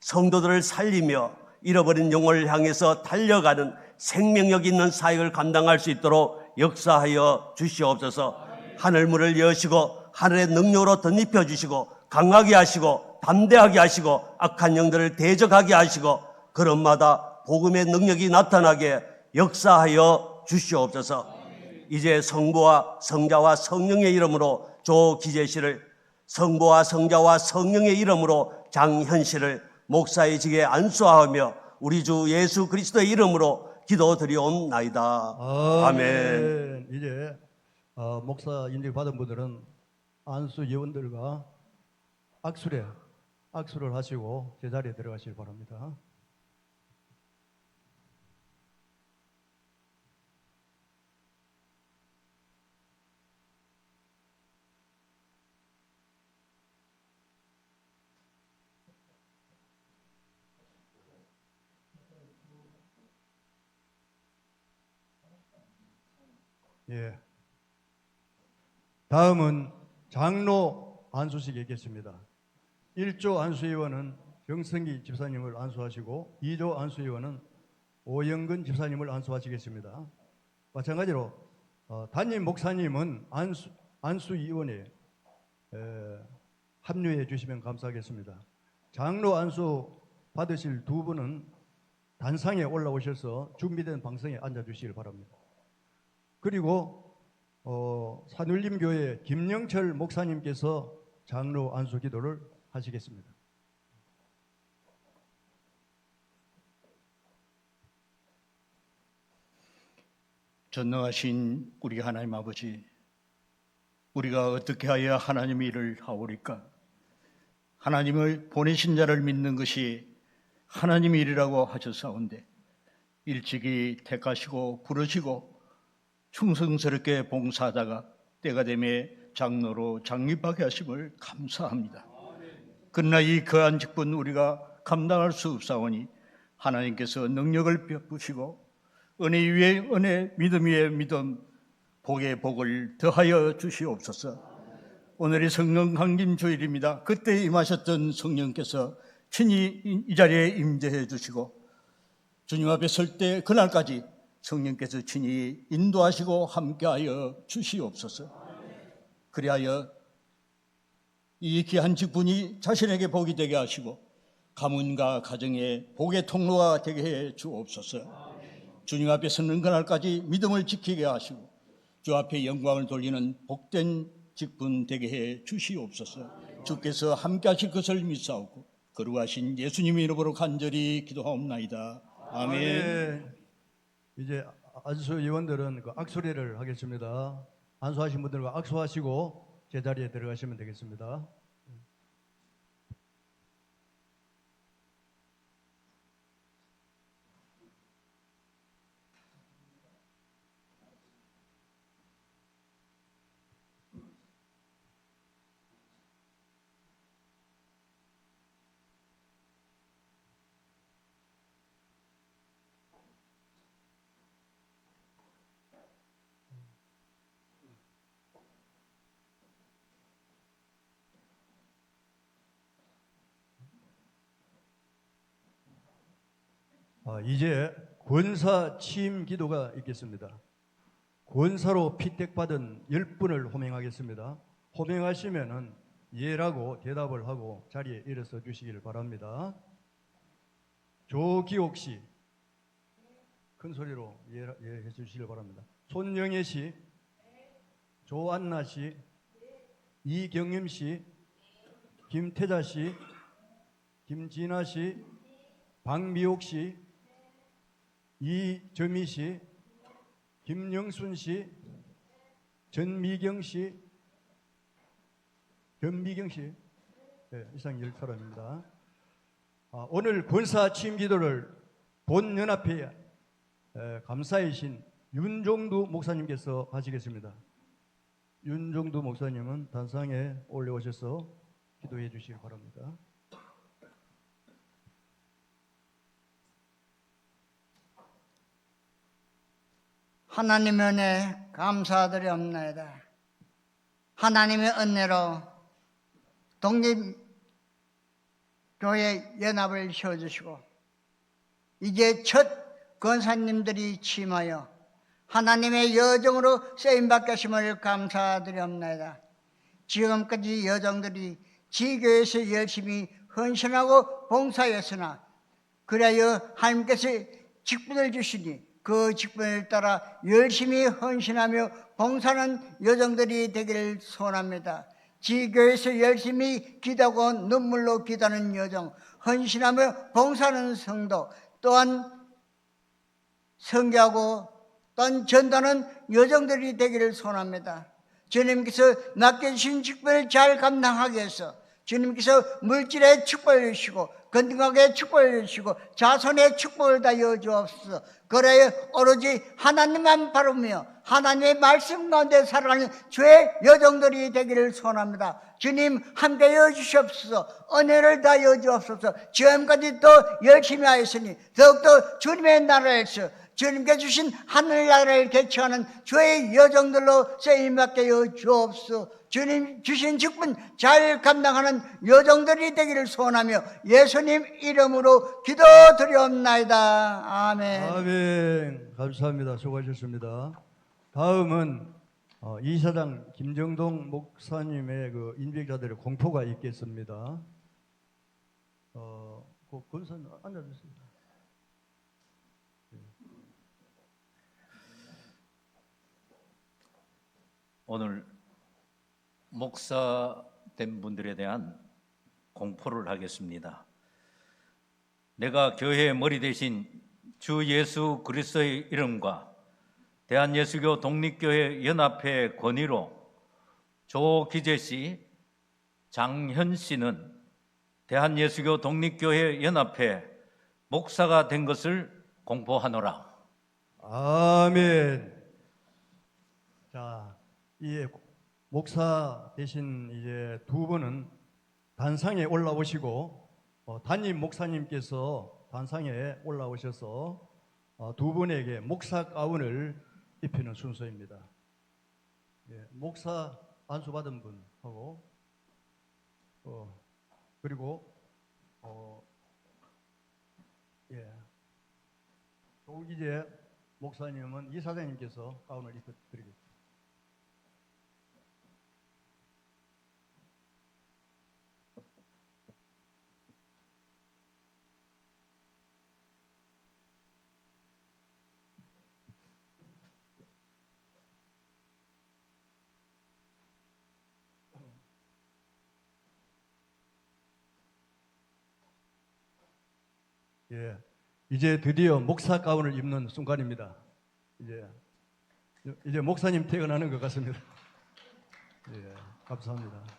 성도들을 살리며 잃어버린 영혼을 향해서 달려가는 생명력 있는 사역을 감당할 수 있도록 역사하여 주시옵소서. 하늘문을 여시고 하늘의 능력으로 덧입혀 주시고 강하게 하시고 담대하게 하시고 악한 영들을 대적하게 하시고 그런마다 복음의 능력이 나타나게 역사하여 주시옵소서. 이제 성부와 성자와 성령의 이름으로 조기재씨를, 성부와 성자와 성령의 이름으로 장현씨를 목사의 직에 안수하며 우리 주 예수 그리스도의 이름으로 기도드리옵나이다. 아멘. 이제 목사 인직 받은 분들은 안수 예원들과 악수를 하시고 제자리에 들어가시기 바랍니다. 예. 다음은 장로 안수식이 있겠습니다. 1조 안수위원은 정성기 집사님을 안수하시고 2조 안수위원은 오영근 집사님을 안수하시겠습니다. 마찬가지로 담임 목사님은 안수위원회에 합류해 주시면 감사하겠습니다. 장로 안수 받으실 두 분은 단상에 올라오셔서 준비된 방송에 앉아주시길 바랍니다. 그리고 산울림교회 김영철 목사님께서 장로 안수 기도를 하시겠습니다. 전능하신 우리 하나님 아버지, 우리가 어떻게 하여 하나님의 일을 하오리까? 하나님을 보내신 자를 믿는 것이 하나님의 일이라고 하셨사온데 일찍이 택하시고 부르시고 충성스럽게 봉사하다가 때가 되매 장로로 장립하게 하심을 감사합니다. 그러나 이 거한 직분 우리가 감당할 수 없사오니 하나님께서 능력을 베푸시고 은혜 위에 은혜, 믿음 위에 믿음, 복의 복을 더하여 주시옵소서. 오늘이 성령 강림 주일입니다. 그때 임하셨던 성령께서 친히 이 자리에 임재해 주시고 주님 앞에 설 때 그날까지 성령께서 친히 인도하시고 함께하여 주시옵소서. 그리하여 이 귀한 직분이 자신에게 복이 되게 하시고 가문과 가정의 복의 통로가 되게 해 주옵소서. 주님 앞에 서는 그날까지 믿음을 지키게 하시고 주 앞에 영광을 돌리는 복된 직분 되게 해 주시옵소서. 주께서 함께 하실 것을 믿사오고 거룩하신 예수님의 이름으로 간절히 기도하옵나이다. 아멘. 이제 안수위원들은 그 악수례를 하겠습니다. 안수하신 분들과 악수하시고 제자리에 들어가시면 되겠습니다. 이제 권사 취임 기도가 있겠습니다. 권사로 피택받은 10분을 호명하겠습니다. 호명하시면은 예라고 대답을 하고 자리에 일어서 주시기를 바랍니다. 조기옥 씨, 큰 소리로 예해 주시길 바랍니다. 손영애 씨, 조안나 씨, 이경임 씨, 김태자 씨, 김진아 씨, 박미옥 씨, 이점희 씨, 김영순 씨, 전미경 씨, 변미경 씨, 네, 이상 10사람입니다. 오늘 권사 취임 기도를 본연합회 감사이신 윤종두 목사님께서 하시겠습니다. 윤종두 목사님은 단상에 올라오셔서 기도해 주시기 바랍니다. 하나님의 은혜 감사드리옵나이다. 하나님의 은혜로 독립교회 연합을 세워주시고 이제 첫 권사님들이 취임하여 하나님의 여정으로 쓰임받게 하심을 감사드리옵나이다. 지금까지 여정들이 지교에서 열심히 헌신하고 봉사했으나 그래야 하나님께서 직분을 주시니 그 직분을 따라 열심히 헌신하며 봉사하는 여정들이 되기를 소원합니다. 지교에서 열심히 기도하고 눈물로 기도하는 여정, 헌신하며 봉사하는 성도, 또한 선교하고 또한 전도하는 여정들이 되기를 소원합니다. 주님께서 맡겨주신 직분을 잘 감당하기 위해서 주님께서 물질의 축복을 주시고 건강하게 축복을 주시고 자손의 축복을 다여 주옵소서. 그래야 오로지 하나님만 바라보며 하나님의 말씀 가운데 살아가는 주의 여정들이 되기를 소원합니다. 주님 함께여 주시옵소서. 은혜를 다여 주옵소서. 지금까지 또 열심히 하였으니 더욱더 주님의 나라에서 주님께 주신 하늘나라를 개척하는 주의 여정들로 쓰임받게 하여 주옵소서. 주님 주신 직분 잘 감당하는 여정들이 되기를 소원하며 예수님 이름으로 기도드리옵나이다. 아멘. 아멘. 감사합니다. 수고하셨습니다. 다음은 이사장 김정동 목사님의 그 인백자들의 공포가 있겠습니다. 권선 앉아주세요. 오늘 목사된 분들에 대한 공포를 하겠습니다. 내가 교회의 머리 대신 주 예수 그리스도의 이름과 대한예수교 독립교회 연합회 권위로 조기재 씨, 장현 씨는 대한예수교 독립교회 연합회 목사가 된 것을 공포하노라. 아멘. 자, 이 목사 대신 이제 두 분은 단상에 올라오시고 담임 목사님께서 단상에 올라오셔서 두 분에게 목사 가운을 입히는 순서입니다. 예, 목사 안수 받은 분하고 그리고 조기재 목사님은 이사장님께서 가운을 입혀드리겠습니다. 예, 이제 드디어 목사 가운을 입는 순간입니다. 이제 목사님 퇴근하는 것 같습니다. 예, 감사합니다.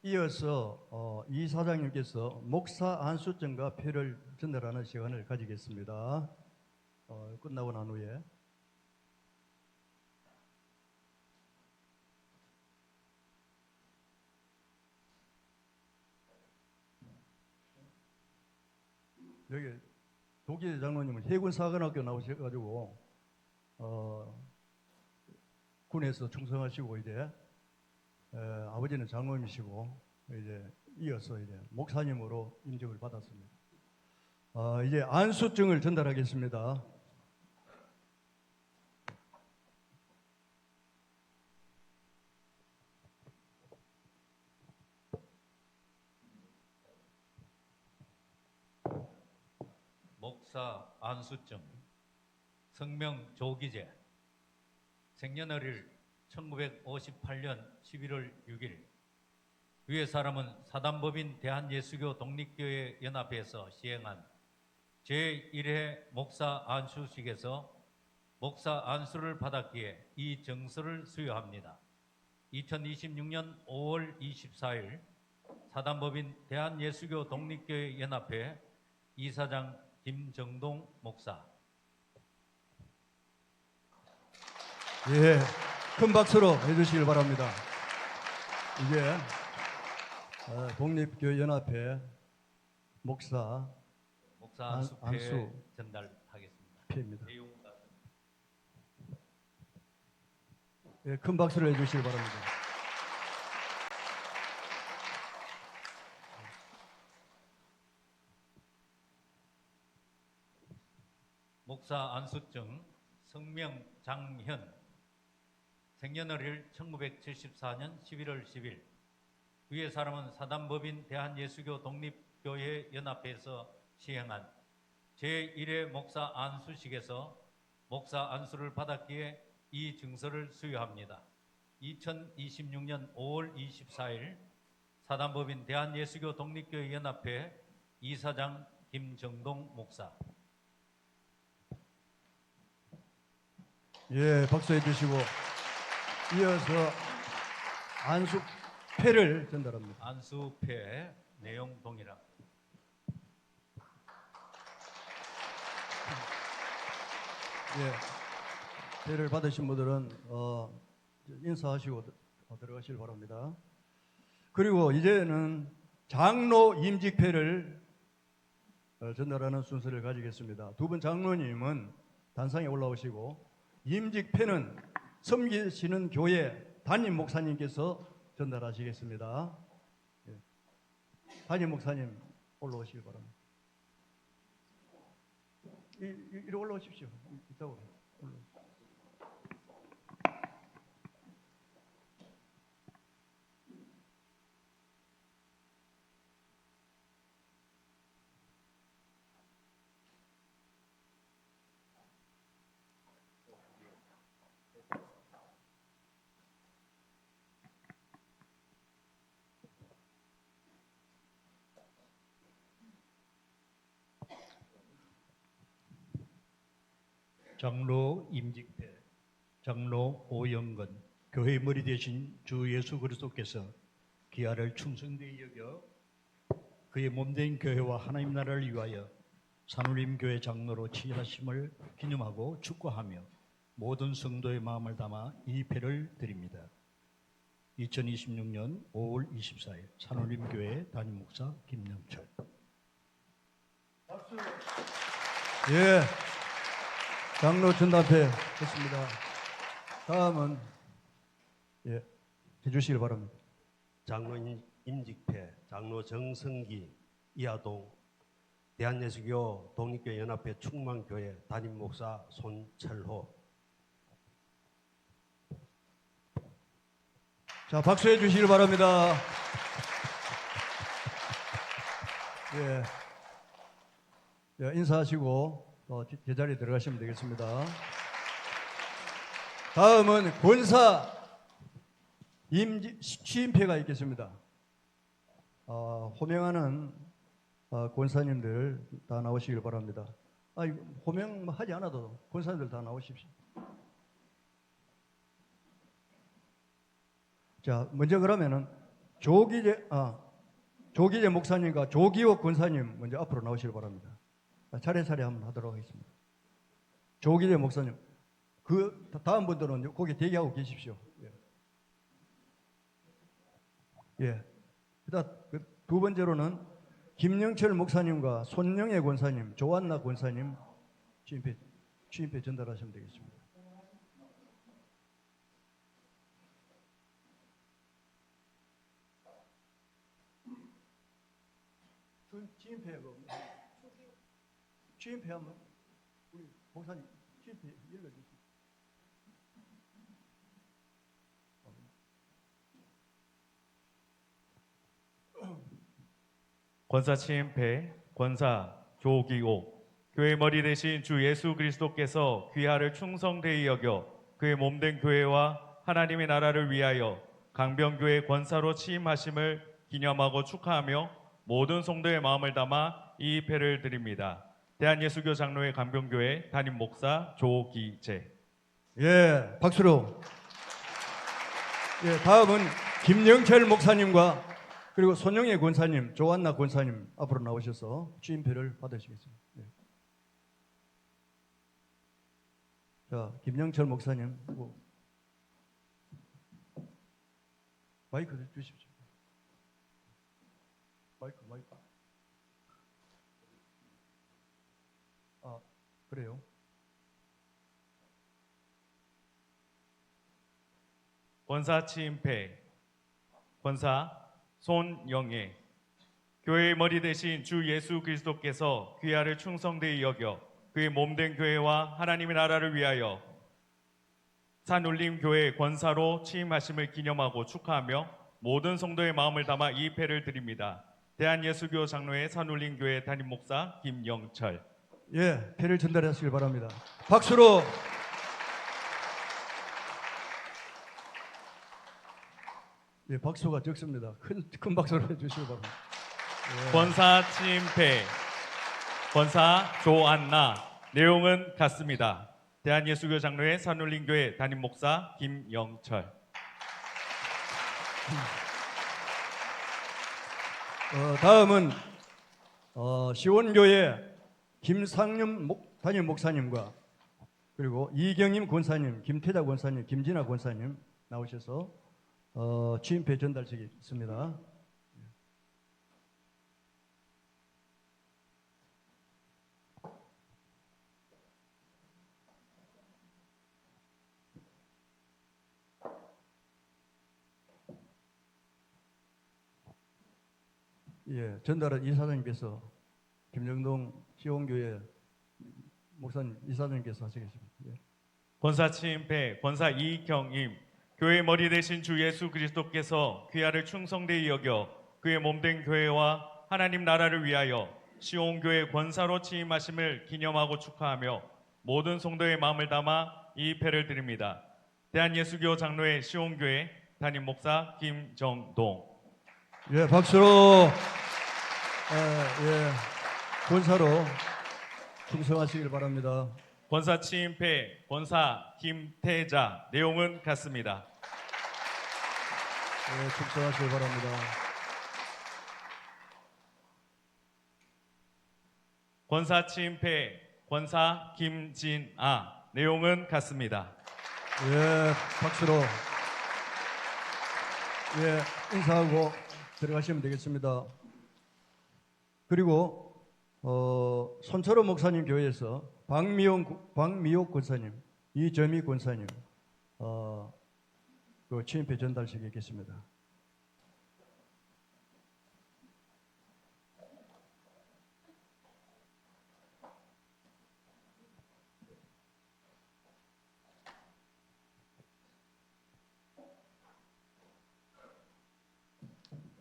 이어서 이 사장님께서 목사 안수증과 표를 전달하는 시간을 가지겠습니다. 끝나고 난 후에 여기 조기재 장로님은 해군사관학교 나오셔가지고 군에서 충성하시고 이제 아버지는 장로님이시고 이제 이어서 이제 목사님으로 인정을 받았습니다. 이제 안수증을 전달하겠습니다. 목사 안수증, 성명 조기재, 생년월일 1958년 11월 6일, 위의 사람은 사단법인 대한예수교 독립교회 연합회에서 시행한 제1회 목사 안수식에서 목사 안수를 받았기에 이 정서를 수여합니다. 2026년 5월 24일 사단법인 대한예수교 독립교회 연합회 이사장 김정동 목사. 예, 큰 박수로 해주시길 바랍니다. 이제 독립교회 연합회 목사 안수패 안수 전달하겠습니다. 피입니다. 예, 큰 박수를 해주시길 바랍니다. 목사 안수증, 성명 장현, 생년월일 1974년 11월 10일, 위의 사람은 사단법인 대한예수교 독립교회 연합회에서 시행한 제1회 목사 안수식에서 목사 안수를 받았기에 이 증서를 수여합니다. 2026년 5월 24일 사단법인 대한예수교 독립교회 연합회 이사장 김정동 목사. 예, 박수해 주시고 이어서 안수패를 전달합니다. 안수패 내용 동일합니다. 예, 배를 받으신 분들은 인사하시고 들어가시길 바랍니다. 그리고 이제는 장로 임직패를 전달하는 순서를 가지겠습니다. 두 분 장로님은 단상에 올라오시고 임직패는 섬기시는 교회 담임 목사님께서 전달하시겠습니다. 예. 담임 목사님 올라오시길 바랍니다. 이리 올라오십시오. 이쪽으로 올라오십시오. 장로 임직패, 장로 오영근, 교회 머리 대신 주 예수 그리스도께서 귀하를 충성되이 여겨 그의 몸된 교회와 하나님 나라를 위하여 산울림 교회 장로로 취하심을 기념하고 축구하며 모든 성도의 마음을 담아 이 패를 드립니다. 2026년 5월 24일 산울림 교회 담임 목사 김영철. 박수. 예. 장로 전담패 했습니다. 다음은 해주시길 바랍니다. 장로 임직패, 장로 정성기, 이하동, 대한예수교 독립교회 연합회 충만교회 담임 목사 손철호. 자, 박수해 주시길 바랍니다. 예, 인사하시고 제자리에 들어가시면 되겠습니다. 다음은 권사 취임패가 있겠습니다. 호명하는 권사님들 다 나오시길 바랍니다. 호명하지 않아도 권사님들 다 나오십시오. 자, 먼저 그러면은 조기재 목사님과 조기옥 권사님 먼저 앞으로 나오시길 바랍니다. 차례차례 한번 하도록 하겠습니다. 조기재 목사님, 그 다음 분들은 거기 대기하고 계십시오. 예. 그다음 두 번째로는 김영철 목사님과 손영애 권사님, 조한나 권사님 취임패 전달하시면 되겠습니다. 취임패 한번 우리 목사님 취임패 읽어주시죠. 권사 취임패, 권사 조기옥, 교회 머리 대신 주 예수 그리스도께서 귀하를 충성되이 여겨 그의 몸된 교회와 하나님의 나라를 위하여 강변교회 권사로 취임하심을 기념하고 축하하며 모든 성도의 마음을 담아 이 패를 드립니다. 대한예수교 장로회 강변교회 담임 목사 조기재. 예, 박수로. 예, 다음은 김영철 목사님과 그리고 손영애 권사님, 조한나 권사님 앞으로 나오셔서 취임패를 받으시겠습니다. 예. 자, 김영철 목사님, 마이크 주십시오. 마이크. 그래요? 권사 취임패, 권사 손영애, 교회의 머리 대신 주 예수 그리스도께서 귀하를 충성되이 여겨 그의 몸된 교회와 하나님의 나라를 위하여 산울림 교회 권사로 취임하심을 기념하고 축하하며 모든 성도의 마음을 담아 이 패를 드립니다. 대한예수교 장로회 산울림 교회 담임 목사 김영철. 예, 패를 전달하시길 바랍니다. 박수로. 예, 박수가 적습니다. 큰 박수로 해주시기 바랍니다. 예. 권사 취임패, 권사 조안나. 내용은 같습니다. 대한예수교 장로회 산울림 교회 담임 목사 김영철. 다음은 시원교회 김상윤 담임 목사님과 그리고 이경임 권사님, 김태자 권사님, 김진아 권사님 나오셔서 취임패 전달식이 있습니다. 예, 전달은 이사장님께서 김정동 시온교회 목사님 이사장님께서 하시겠습니다. 예. 권사 취임패 권사 이경임 교회 머리 대신 주 예수 그리스도께서 귀하를 충성되이 여겨 그의 몸된 교회와 하나님 나라를 위하여 시온교회 권사로 취임하심을 기념하고 축하하며 모든 성도의 마음을 담아 이 패를 드립니다. 대한예수교 장로회 시온교회 담임 목사 김정동. 예, 박수로 권사로 충성하시길 바랍니다. 권사 취임패 권사 김태자 내용은 같습니다. 예, 충성하시길 바랍니다. 권사 취임패 권사 김진아 내용은 같습니다. 예, 박수로 인사하고 들어가시면 되겠습니다. 그리고 손철호 목사님 교회에서 박미옥 권사님, 이점희 권사님 그 취임패 전달식이 있겠습니다.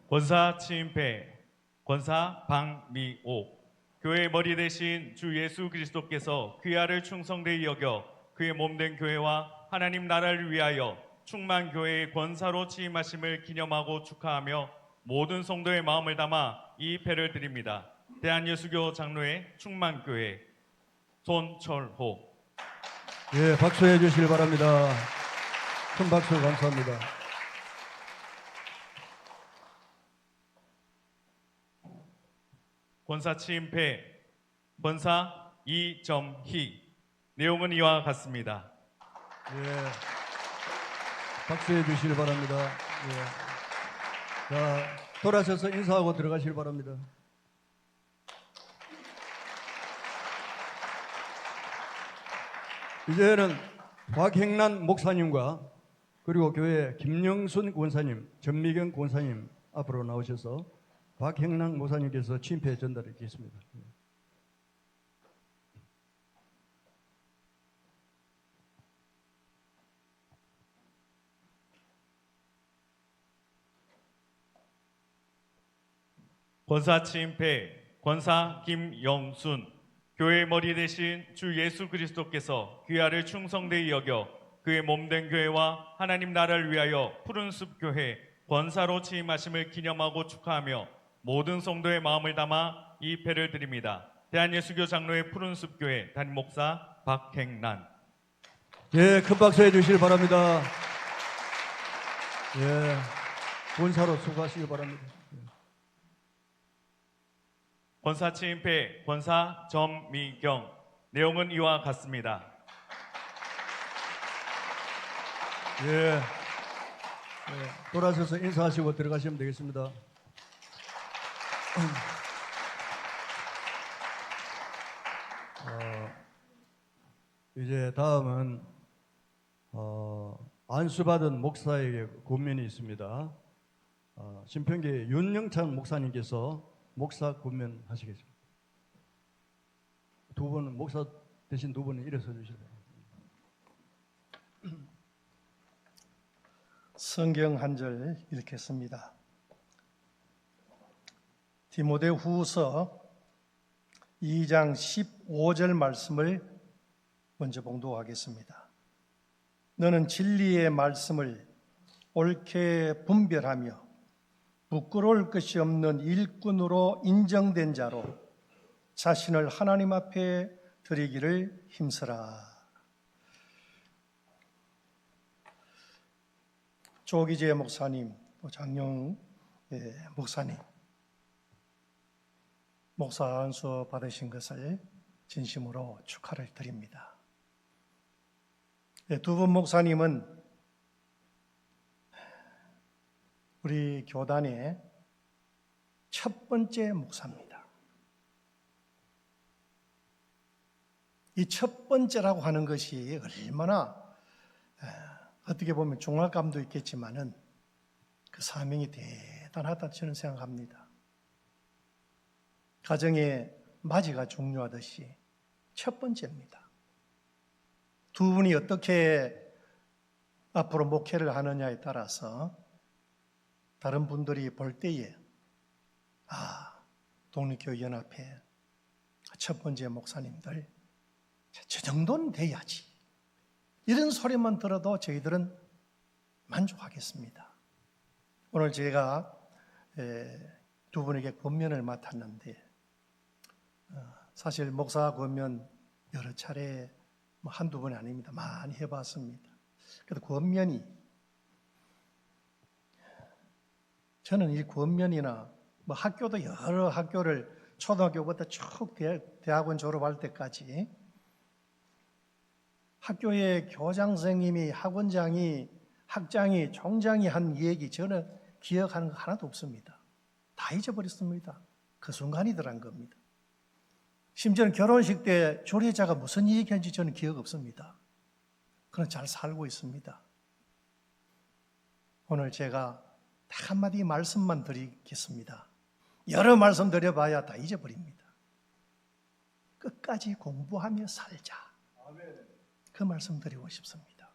권사 취임패 권사 박미옥 교회의 머리 대신 주 예수 그리스도께서 귀하를 충성되이 여겨 그의 몸된 교회와 하나님 나라를 위하여 충만 교회의 권사로 취임하심을 기념하고 축하하며 모든 성도의 마음을 담아 이 패를 드립니다. 대한예수교 장로회 충만교회 손철호. 예, 박수해 주시길 바랍니다. 큰 박수 감사합니다. 권사 취임패 권사 이점희 내용은 이와 같습니다. 예, 박수해 주시길 바랍니다. 예. 자, 돌아서서 인사하고 들어가시길 바랍니다. 이제는 박행란 목사님과 그리고 교회 김영순 권사님, 전미경 권사님 앞으로 나오셔서 박행란 목사님께서 취임패 전달해 주겠습니다. 권사 취임패 권사 김영순 교회의 머리 대신 주 예수 그리스도께서 귀하를 충성되이 여겨 그의 몸된 교회와 하나님 나라를 위하여 푸른숲 교회 권사로 취임하심을 기념하고 축하하며 모든 성도의 마음을 담아 이 패를 드립니다. 대한예수교 장로회 푸른숲 교회 담임 목사 박행란. 예, 큰 박수 해주시길 바랍니다. 예, 권사로 수고하시길 바랍니다. 권사 취임패 권사 전미경 내용은 이와 같습니다. 예, 돌아서서 인사하시고 들어가시면 되겠습니다. 이제 다음은 안수받은 목사에게 권면이 있습니다. 신평교회 윤영찬 목사님께서 목사 권면하시겠습니다. 두 분은 목사 대신 두 분은 일어서 주시기 바랍니다. 성경 한 절 읽겠습니다. 디모데후서 2장 15절 말씀을 먼저 봉독하겠습니다. 너는 진리의 말씀을 옳게 분별하며 부끄러울 것이 없는 일꾼으로 인정된 자로 자신을 하나님 앞에 드리기를 힘쓰라. 조기재 목사님, 또 장영 목사님, 목사 안수 받으신 것을 진심으로 축하를 드립니다. 두 분 목사님은 우리 교단의 첫 번째 목사입니다. 이 첫 번째라고 하는 것이 얼마나 어떻게 보면 중압감도 있겠지만은 그 사명이 대단하다 저는 생각합니다. 가정의 맞이가 중요하듯이 첫 번째입니다. 두 분이 어떻게 앞으로 목회를 하느냐에 따라서 다른 분들이 볼 때에 독립교회 연합회 첫 번째 목사님들 저 정도는 돼야지, 이런 소리만 들어도 저희들은 만족하겠습니다. 오늘 제가 두 분에게 권면을 맡았는데 사실 목사 권면 여러 차례 한두 번이 아닙니다. 많이 해봤습니다. 그래도 권면이, 저는 이 권면이나 학교도 여러 학교를 초등학교부터 쭉 대학원 졸업할 때까지 학교의 교장 선생님이, 학원장이, 학장이, 총장이 한 얘기 저는 기억하는 거 하나도 없습니다. 다 잊어버렸습니다. 그 순간이더란 겁니다. 심지어는 결혼식 때 조례자가 무슨 얘기한지 저는 기억 없습니다. 그건 잘 살고 있습니다. 오늘 제가 딱 한마디 말씀만 드리겠습니다. 여러 말씀 드려봐야 다 잊어버립니다. 끝까지 공부하며 살자. 그 말씀 드리고 싶습니다.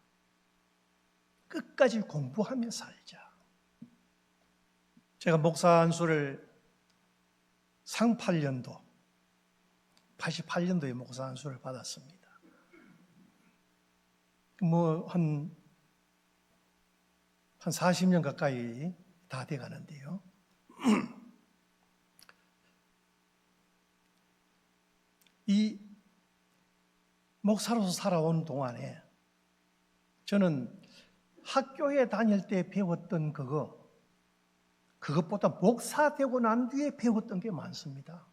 끝까지 공부하며 살자. 제가 목사 안수를 상팔년도 88년도에 목사 안수를 받았습니다. 한 40년 가까이 다 돼 가는데요. 이 목사로서 살아온 동안에 저는 학교에 다닐 때 배웠던 그것보다 목사 되고 난 뒤에 배웠던 게 많습니다.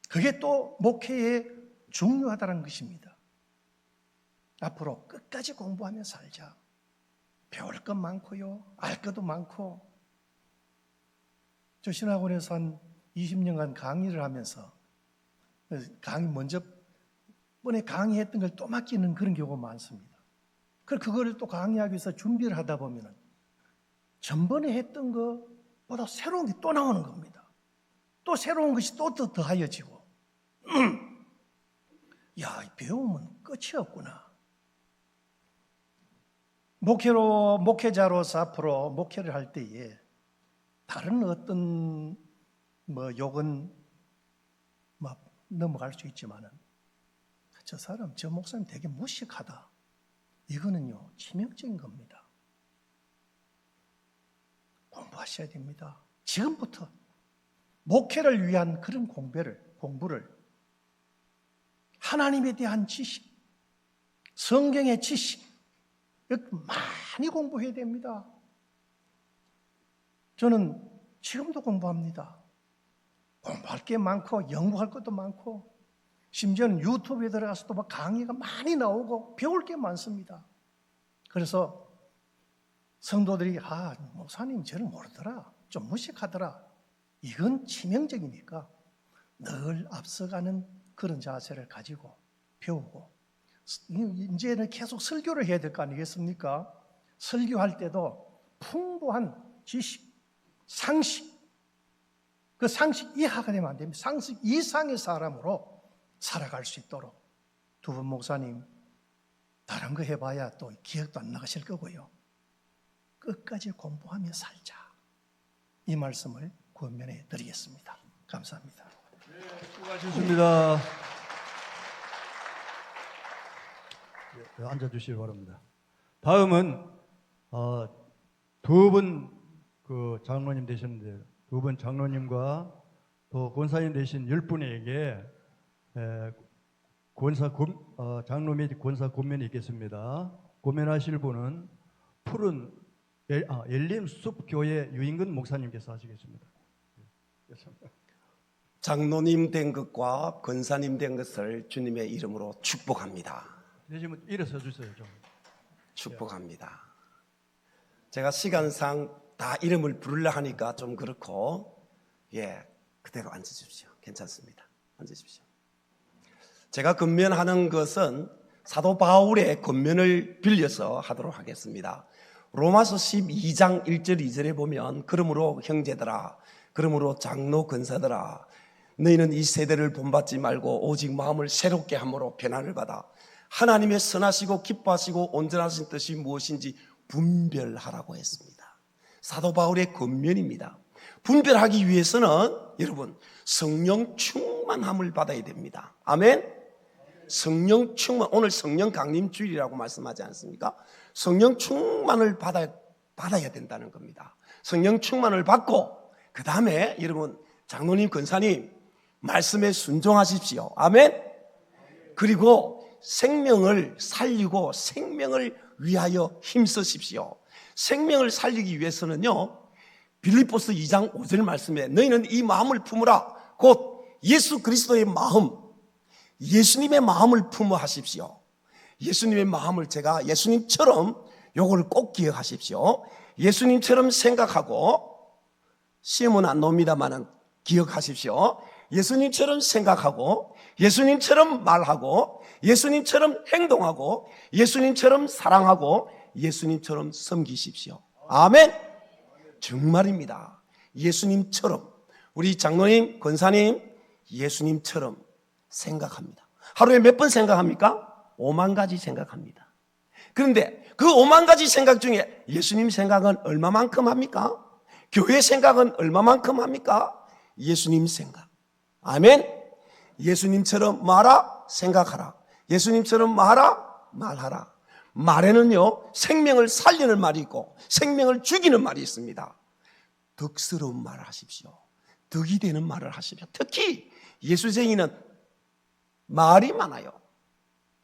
그게 또 목회에 중요하다는 것입니다. 앞으로 끝까지 공부하며 살자. 배울 것 많고요, 알 것도 많고. 저 신학원에서 한 20년간 강의를 하면서 먼저 번에 강의했던 걸 또 맡기는 그런 경우가 많습니다. 그걸 또 강의하기 위해서 준비를 하다 보면 전번에 했던 것보다 새로운 게 또 나오는 겁니다. 또 새로운 것이 또 더하여지고 야, 배우면 끝이 없구나. 목회자로서 앞으로 목회를 할 때에 다른 어떤 욕은 넘어갈 수 있지만은 저 사람, 저 목사님 되게 무식하다. 이거는요, 치명적인 겁니다. 공부하셔야 됩니다. 지금부터 목회를 위한 그런 공부를 하나님에 대한 지식, 성경의 지식 이렇게 많이 공부해야 됩니다. 저는 지금도 공부합니다. 공부할 게 많고 연구할 것도 많고 심지어는 유튜브에 들어가서도 강의가 많이 나오고 배울 게 많습니다. 그래서 성도들이 목사님 저를 모르더라, 좀 무식하더라, 이건 치명적이니까 늘 앞서가는 그런 자세를 가지고 배우고, 이제는 계속 설교를 해야 될 거 아니겠습니까? 설교할 때도 풍부한 지식, 상식, 그 상식 이하가 되면 안 됩니다. 상식 이상의 사람으로 살아갈 수 있도록 두 분 목사님 다른 거 해봐야 또 기억도 안 나가실 거고요. 끝까지 공부하며 살자. 이 말씀을 권면해 드리겠습니다. 감사합니다. 수고하셨습니다. 앉아주시기 바랍니다. 다음은 두 분 장로님 되셨는데 두 분 장로님과 또 권사님 되신 10분에게 장로 및 권사 권면이 있겠습니다. 권면하실 분은 푸른 엘림숲교회 유인근 목사님께서 하시겠습니다. 장로님 된 것과 권사님 된 것을 주님의 이름으로 축복합니다. 되시면 일어서 주세요 좀. 축복합니다. 제가 시간상 다 이름을 부르려 하니까 좀 그렇고, 그대로 앉으십시오. 괜찮습니다. 앉으십시오. 제가 권면하는 것은 사도 바울의 권면을 빌려서 하도록 하겠습니다. 로마서 12장 1절 2절에 보면, 그러므로 형제들아, 그러므로 장로 권사들아, 너희는 이 세대를 본받지 말고 오직 마음을 새롭게 함으로 변화를 받아 하나님의 선하시고 기뻐하시고 온전하신 뜻이 무엇인지 분별하라고 했습니다. 사도 바울의 권면입니다. 분별하기 위해서는 여러분 성령 충만함을 받아야 됩니다. 아멘. 성령 충만, 오늘 성령 강림 주일이라고 말씀하지 않습니까? 성령 충만을 받아야 된다는 겁니다. 성령 충만을 받고 그 다음에 여러분 장로님 권사님 말씀에 순종하십시오. 아멘. 그리고 생명을 살리고 생명을 위하여 힘쓰십시오. 생명을 살리기 위해서는요, 빌립보서 2장 5절 말씀에 너희는 이 마음을 품으라. 곧 예수 그리스도의 마음, 예수님의 마음을 품어 하십시오. 예수님의 마음을 제가 예수님처럼 요걸 꼭 기억하십시오. 예수님처럼 생각하고, 시험은 안 나옵니다만은 기억하십시오. 예수님처럼 생각하고, 예수님처럼 말하고, 예수님처럼 행동하고, 예수님처럼 사랑하고, 예수님처럼 섬기십시오. 아멘. 정말입니다. 예수님처럼, 우리 장로님, 권사님, 예수님처럼 생각합니다. 하루에 몇 번 생각합니까? 5만 가지 생각합니다. 그런데 그 5만 가지 생각 중에 예수님 생각은 얼마만큼 합니까? 교회 생각은 얼마만큼 합니까? 예수님 생각. 아멘. 예수님처럼 말하, 생각하라. 예수님처럼 말하, 말하라. 말에는요, 생명을 살리는 말이 있고 생명을 죽이는 말이 있습니다. 덕스러운 말을 하십시오. 덕이 되는 말을 하십시오. 특히 예수쟁이는 말이 많아요.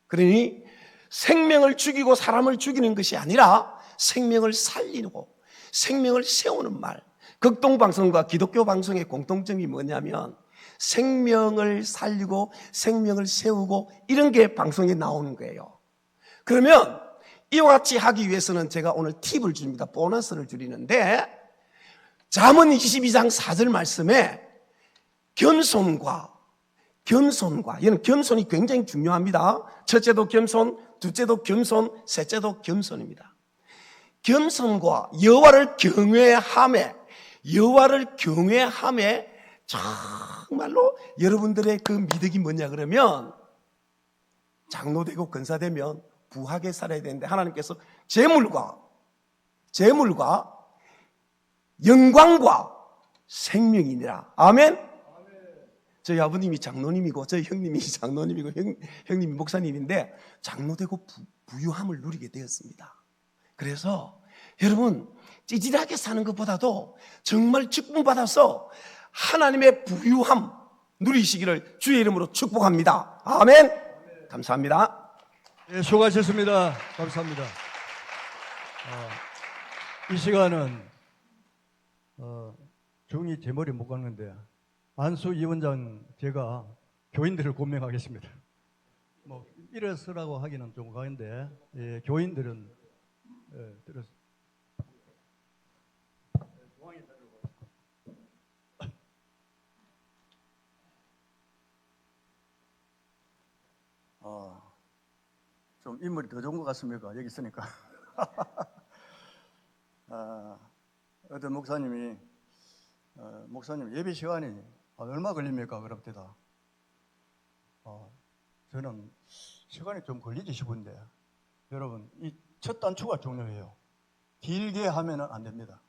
그러니 생명을 죽이고 사람을 죽이는 것이 아니라 생명을 살리고 생명을 세우는 말. 극동방송과 기독교 방송의 공통점이 뭐냐면 생명을 살리고 생명을 세우고 이런 게 방송에 나오는 거예요. 그러면 이와 같이 하기 위해서는 제가 오늘 팁을 줍니다. 보너스를 드리는데, 잠언 22장 4절 말씀에 겸손과 이는 겸손이 굉장히 중요합니다. 첫째도 겸손, 둘째도 겸손, 셋째도 겸손입니다. 겸손과 여호와를 경외함에 정말로 여러분들의 그 미덕이 뭐냐 그러면, 장로되고 권사되면 부하게 살아야 되는데 하나님께서 재물과 영광과 생명이니라. 아멘. 저희 아버님이 장로님이고 저희 형님이 장로님이고 형님이 목사님인데 장로되고 부유함을 누리게 되었습니다. 그래서 여러분 찌질하게 사는 것보다도 정말 축복받아서 하나님의 부유함 누리시기를 주의 이름으로 축복합니다. 아멘. 감사합니다. 네, 수고하셨습니다. 감사합니다. 이 시간은 종이 제 머리 못 깎는데 안수 위원장 제가 교인들을 고명하겠습니다. 뭐 일어서라고 하기는 좀 그런데 교인들은 들어서. 좀 인물이 더 좋은 것 같습니까? 여기 있으니까. 어떤 목사님이 목사님 예배 시간이 얼마 걸립니까? 그럽니다. 저는 시간이 좀 걸리지 싶은데 여러분 이 첫 단추가 중요해요. 길게 하면은 안 됩니다.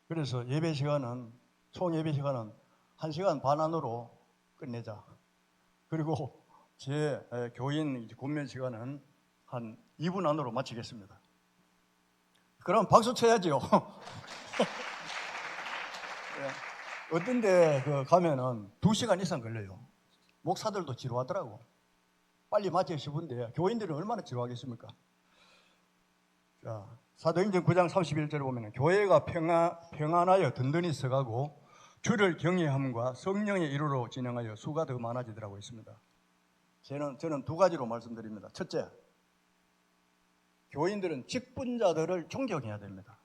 그래서 예배 시간은 총 예배 시간은 1시간 반 안으로 끝내자. 그리고 제 교인 권면 시간은 한 2분 안으로 마치겠습니다. 그럼 박수 쳐야죠. 어떤 데 가면은 2시간 이상 걸려요. 목사들도 지루하더라고. 빨리 마치고 싶은데 교인들은 얼마나 지루하겠습니까? 자, 사도행전 9장 31절에 보면 교회가 평안하여 든든히 서가고 주를 경외함과 성령의 이루로 진행하여 수가 더 많아지더라고 있습니다. 저는 두 가지로 말씀드립니다. 첫째, 교인들은 직분자들을 존경해야 됩니다.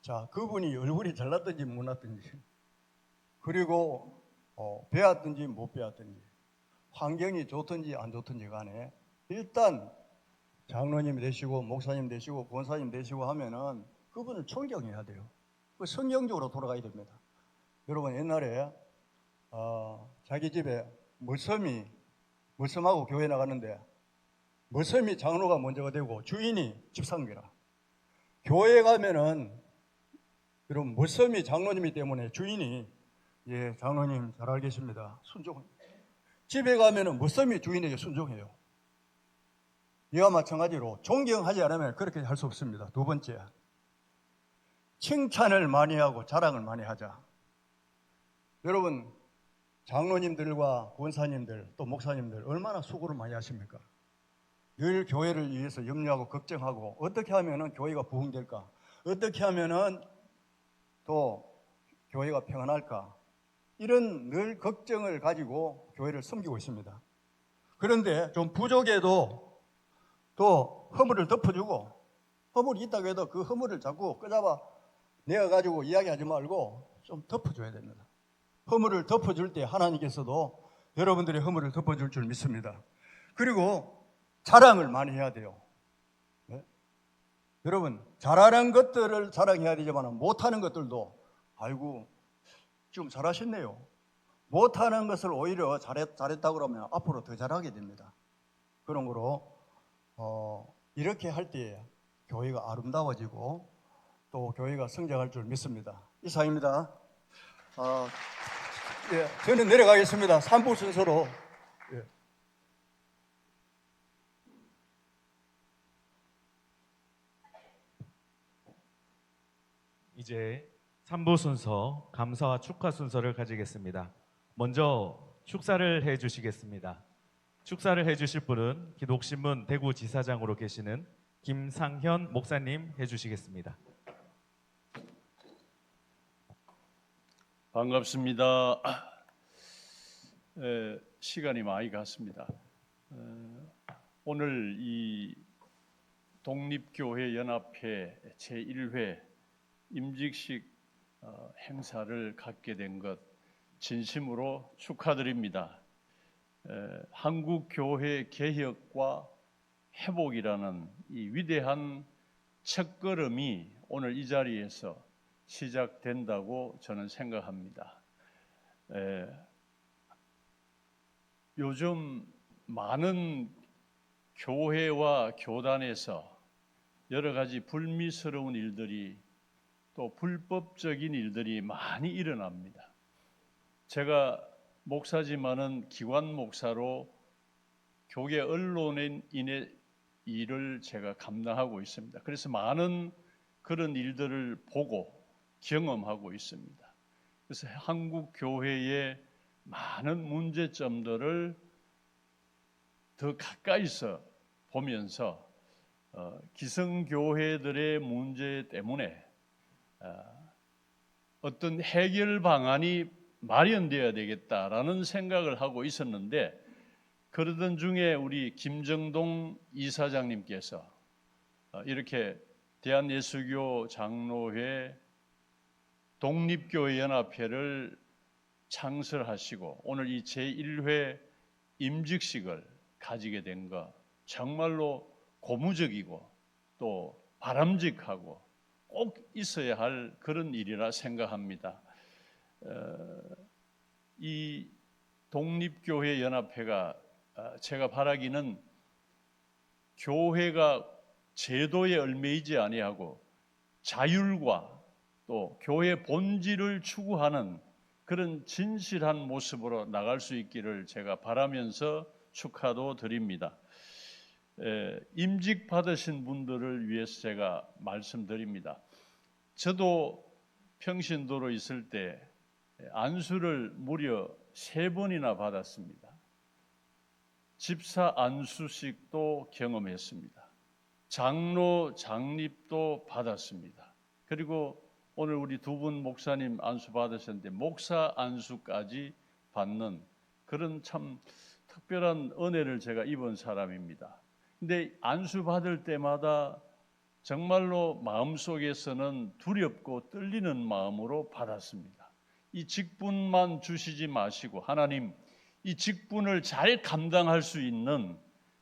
자, 그분이 얼굴이 잘났든지 못났든지, 그리고 배웠든지 못 배웠든지, 환경이 좋든지 안 좋든지 간에 일단 장로님 되시고 목사님 되시고 권사님 되시고 하면은 그분을 존경해야 돼요. 그 성경적으로 돌아가야 됩니다. 여러분, 옛날에 자기 집에 머슴하고 교회 나가는데 머슴이 장로가 먼저가 되고 주인이 집사입니다. 교회 가면은 여러분, 머슴이 장로님이 때문에 주인이 예, 장로님 잘 알겠습니다. 순종합니다. 집에 가면은 머슴이 주인에게 순종해요. 이와 마찬가지로 존경하지 않으면 그렇게 할 수 없습니다. 두 번째, 칭찬을 많이 하고 자랑을 많이 하자. 여러분, 장로님들과 권사님들 또 목사님들 얼마나 수고를 많이 하십니까? 늘 교회를 위해서 염려하고 걱정하고 어떻게 하면은 교회가 부흥될까? 어떻게 하면은 또 교회가 평안할까? 이런 늘 걱정을 가지고 교회를 섬기고 있습니다. 그런데 좀 부족해도 또 허물을 덮어주고, 허물이 있다고 해도 그 허물을 자꾸 끄잡아 내어가지고 이야기하지 말고 좀 덮어줘야 됩니다. 허물을 덮어줄 때 하나님께서도 여러분들의 허물을 덮어줄 줄 믿습니다. 그리고 자랑을 많이 해야 돼요. 네? 여러분, 잘하는 것들을 자랑해야 되지만 못하는 것들도 아이고 좀 잘하셨네요. 못하는 것을 오히려 잘했다고 그러면 앞으로 더 잘하게 됩니다. 그런 거로 이렇게 할 때 교회가 아름다워지고 또 교회가 성장할 줄 믿습니다. 이상입니다. 예, 저는 내려가겠습니다. 3부 순서로. 예. 이제 3부 순서 감사와 축하 순서를 가지겠습니다. 먼저 축사를 해 주시겠습니다. 축사를 해 주실 분은 기독신문 대구지사장으로 계시는 김상현 목사님 해 주시겠습니다. 반갑습니다. 시간이 많이 갔습니다. 오늘 이 독립교회연합회 제1회 임직식 행사를 갖게 된 것 진심으로 축하드립니다. 한국교회 개혁과 회복이라는 이 위대한 첫걸음이 오늘 이 자리에서 시작된다고 저는 생각합니다. 요즘 많은 교회와 교단에서 여러 가지 불미스러운 일들이 또 불법적인 일들이 많이 일어납니다. 제가 목사지만은 기관 목사로 교계 언론인의 일을 제가 감당하고 있습니다. 그래서 많은 그런 일들을 보고 경험하고 있습니다. 그래서 한국 교회의 많은 문제점들을 더 가까이서 보면서 기성교회들의 문제 때문에 어떤 해결 방안이 마련되어야 되겠다라는 생각을 하고 있었는데, 그러던 중에 우리 김정동 이사장님께서 이렇게 대한예수교 장로회 독립교회연합회를 창설하시고 오늘 이 제1회 임직식을 가지게 된 것 정말로 고무적이고 또 바람직하고 꼭 있어야 할 그런 일이라 생각합니다. 이 독립교회연합회가 제가 바라기는 교회가 제도에 얽매이지 아니하고 자율과 또 교회 본질을 추구하는 그런 진실한 모습으로 나갈 수 있기를 제가 바라면서 축하도 드립니다. 임직 받으신 분들을 위해서 제가 말씀드립니다. 저도 평신도로 있을 때 안수를 무려 3번이나 받았습니다. 집사 안수식도 경험했습니다. 장로 장립도 받았습니다. 그리고 오늘 우리 두 분 목사님 안수 받으셨는데 목사 안수까지 받는 그런 참 특별한 은혜를 제가 입은 사람입니다. 근데 안수 받을 때마다 정말로 마음속에서는 두렵고 떨리는 마음으로 받았습니다. 이 직분만 주시지 마시고 하나님, 이 직분을 잘 감당할 수 있는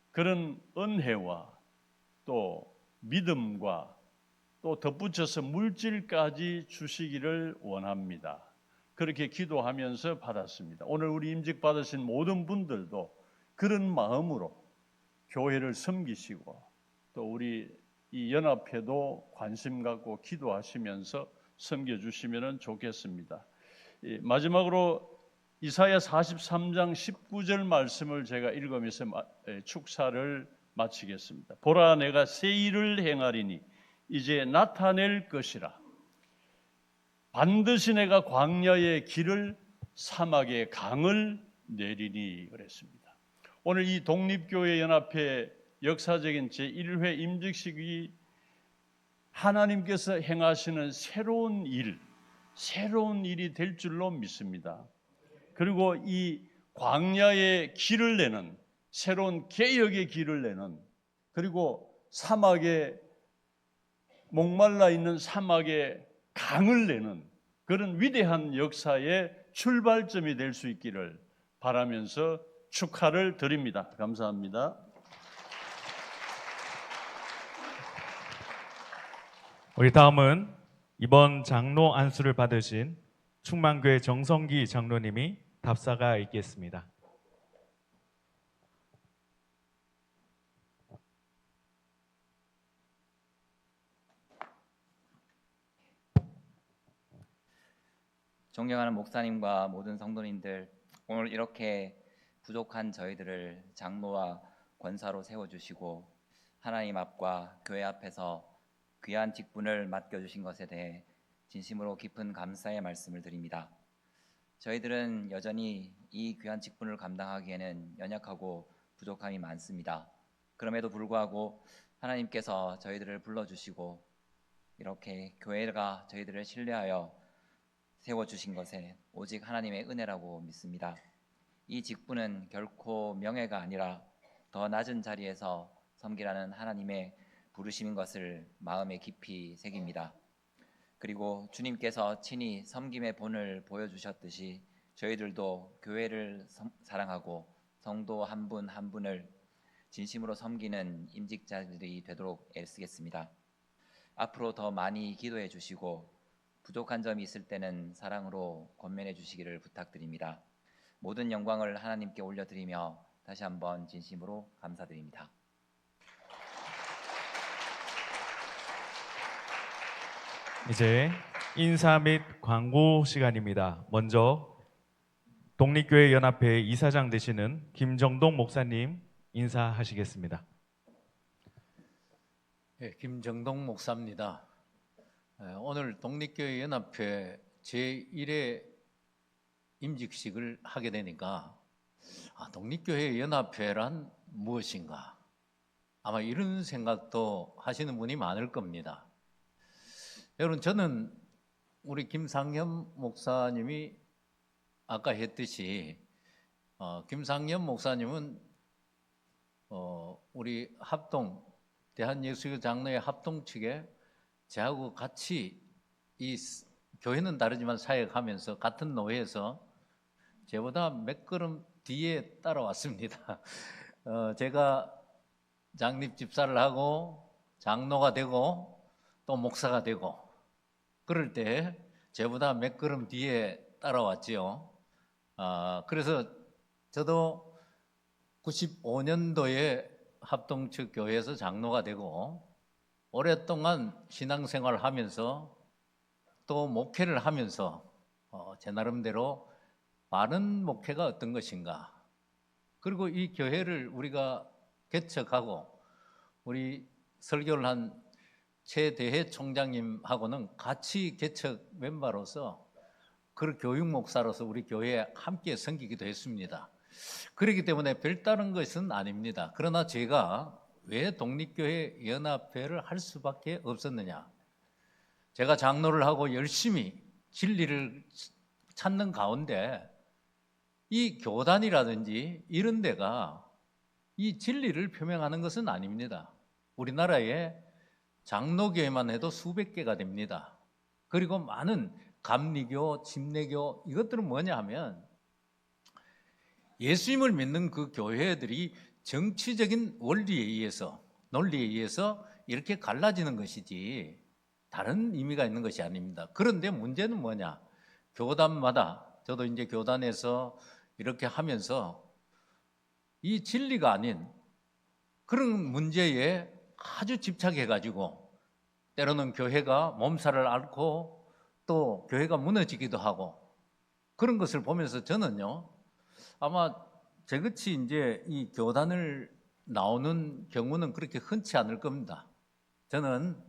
그런 은혜와 또 믿음과 또 덧붙여서 물질까지 주시기를 원합니다. 그렇게 기도하면서 받았습니다. 오늘 우리 임직 받으신 모든 분들도 그런 마음으로 교회를 섬기시고 또 우리 이 연합회도 관심 갖고 기도하시면서 섬겨주시면 좋겠습니다. 마지막으로 이사야 43장 19절 말씀을 제가 읽으면서 축사를 마치겠습니다. 보라, 내가 새 일을 행하리니 이제 나타낼 것이라. 반드시 내가 광야의 길을 사막의 강을 내리니 그랬습니다. 오늘 이 독립교회 연합회 역사적인 제1회 임직식이 하나님께서 행하시는 새로운 일이 될 줄로 믿습니다. 그리고 이 광야의 길을 내는, 새로운 개혁의 길을 내는, 그리고 사막에 목말라 있는 사막에 강을 내는 그런 위대한 역사의 출발점이 될 수 있기를 바라면서 축하를 드립니다. 감사합니다. 우리 다음은 이번 장로 안수를 받으신 충만교회 정성기 장로님이 답사가 있겠습니다. 존경하는 목사님과 모든 성도님들, 오늘 이렇게 부족한 저희들을 장로와 권사로 세워주시고 하나님 앞과 교회 앞에서 귀한 직분을 맡겨주신 것에 대해 진심으로 깊은 감사의 말씀을 드립니다. 저희들은 여전히 이 귀한 직분을 감당하기에는 연약하고 부족함이 많습니다. 그럼에도 불구하고 하나님께서 저희들을 불러주시고 이렇게 교회가 저희들을 신뢰하여 세워주신 것에 오직 하나님의 은혜라고 믿습니다. 이 직분은 결코 명예가 아니라 더 낮은 자리에서 섬기라는 하나님의 부르심인 것을 마음에 깊이 새깁니다. 그리고 주님께서 친히 섬김의 본을 보여주셨듯이 저희들도 교회를 사랑하고 성도 한 분 한 분을 진심으로 섬기는 임직자들이 되도록 애쓰겠습니다. 앞으로 더 많이 기도해 주시고 부족한 점이 있을 때는 사랑으로 권면해 주시기를 부탁드립니다. 모든 영광을 하나님께 올려드리며 다시 한번 진심으로 감사드립니다. 이제 인사 및 광고 시간입니다. 먼저 독립교회 연합회 이사장 되시는 김정동 목사님 인사하시겠습니다. 네, 김정동 목사입니다. 오늘 독립교회 연합회 제1회 임직식을 하게 되니까 독립교회 연합회란 무엇인가? 아마 이런 생각도 하시는 분이 많을 겁니다. 여러분, 저는 우리 김상현 목사님이 아까 했듯이 김상현 목사님은 우리 합동 대한예수교 장로회 합동 측에 저하고 같이 이 교회는 다르지만 사역하면서 같은 노회에서 저보다 몇 걸음 뒤에 따라왔습니다. 제가 장립 집사를 하고 장로가 되고 또 목사가 되고 그럴 때 저보다 몇 걸음 뒤에 따라왔지요. 그래서 저도 95년도에 합동 측 교회에서 장로가 되고 오랫동안 신앙생활을 하면서 또 목회를 하면서 제 나름대로 바른 목회가 어떤 것인가, 그리고 이 교회를 우리가 개척하고 우리 설교를 한 최대해 총장님하고는 같이 개척 멤버로서 그 교육 목사로서 우리 교회에 함께 섬기기도 했습니다. 그렇기 때문에 별다른 것은 아닙니다. 그러나 제가 왜 독립교회 연합회를 할 수밖에 없었느냐? 제가 장로를 하고 열심히 진리를 찾는 가운데 이 교단이라든지 이런 데가 이 진리를 표명하는 것은 아닙니다. 우리나라에 장로교회만 해도 수백 개가 됩니다. 그리고 많은 감리교, 침례교 이것들은 뭐냐 하면 예수님을 믿는 그 교회들이 정치적인 원리에 의해서, 논리에 의해서 이렇게 갈라지는 것이지 다른 의미가 있는 것이 아닙니다. 그런데 문제는 뭐냐? 교단마다, 저도 이제 교단에서 이렇게 하면서 이 진리가 아닌 그런 문제에 아주 집착해가지고 때로는 교회가 몸살을 앓고 또 교회가 무너지기도 하고 그런 것을 보면서 저는요, 아마 저같이 이제 이 교단을 나오는 경우는 그렇게 흔치 않을 겁니다. 저는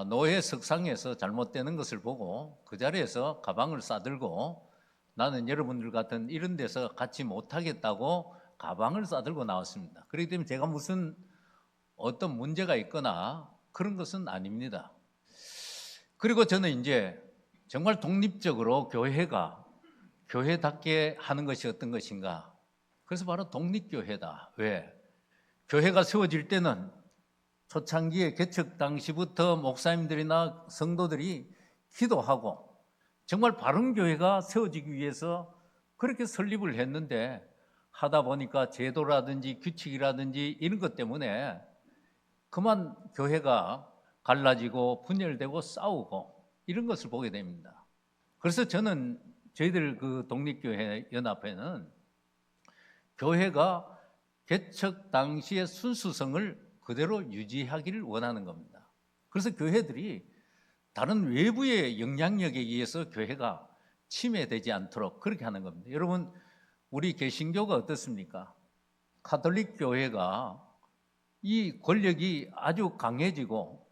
노예 석상에서 잘못되는 것을 보고 그 자리에서 가방을 싸들고 나는 여러분들 같은 이런 데서 같이 못하겠다고 가방을 싸들고 나왔습니다. 그렇기 때문에 제가 무슨 어떤 문제가 있거나 그런 것은 아닙니다. 그리고 저는 이제 정말 독립적으로 교회가 교회답게 하는 것이 어떤 것인가. 그래서 바로 독립교회다. 왜? 교회가 세워질 때는 초창기에 개척 당시부터 목사님들이나 성도들이 기도하고 정말 바른 교회가 세워지기 위해서 그렇게 설립을 했는데 하다 보니까 제도라든지 규칙이라든지 이런 것 때문에 그만 교회가 갈라지고 분열되고 싸우고 이런 것을 보게 됩니다. 그래서 저는 저희들 그 독립교회 연합회는 교회가 개척 당시의 순수성을 그대로 유지하기를 원하는 겁니다. 그래서 교회들이 다른 외부의 영향력에 의해서 교회가 침해되지 않도록 그렇게 하는 겁니다. 여러분, 우리 개신교가 어떻습니까? 가톨릭 교회가 이 권력이 아주 강해지고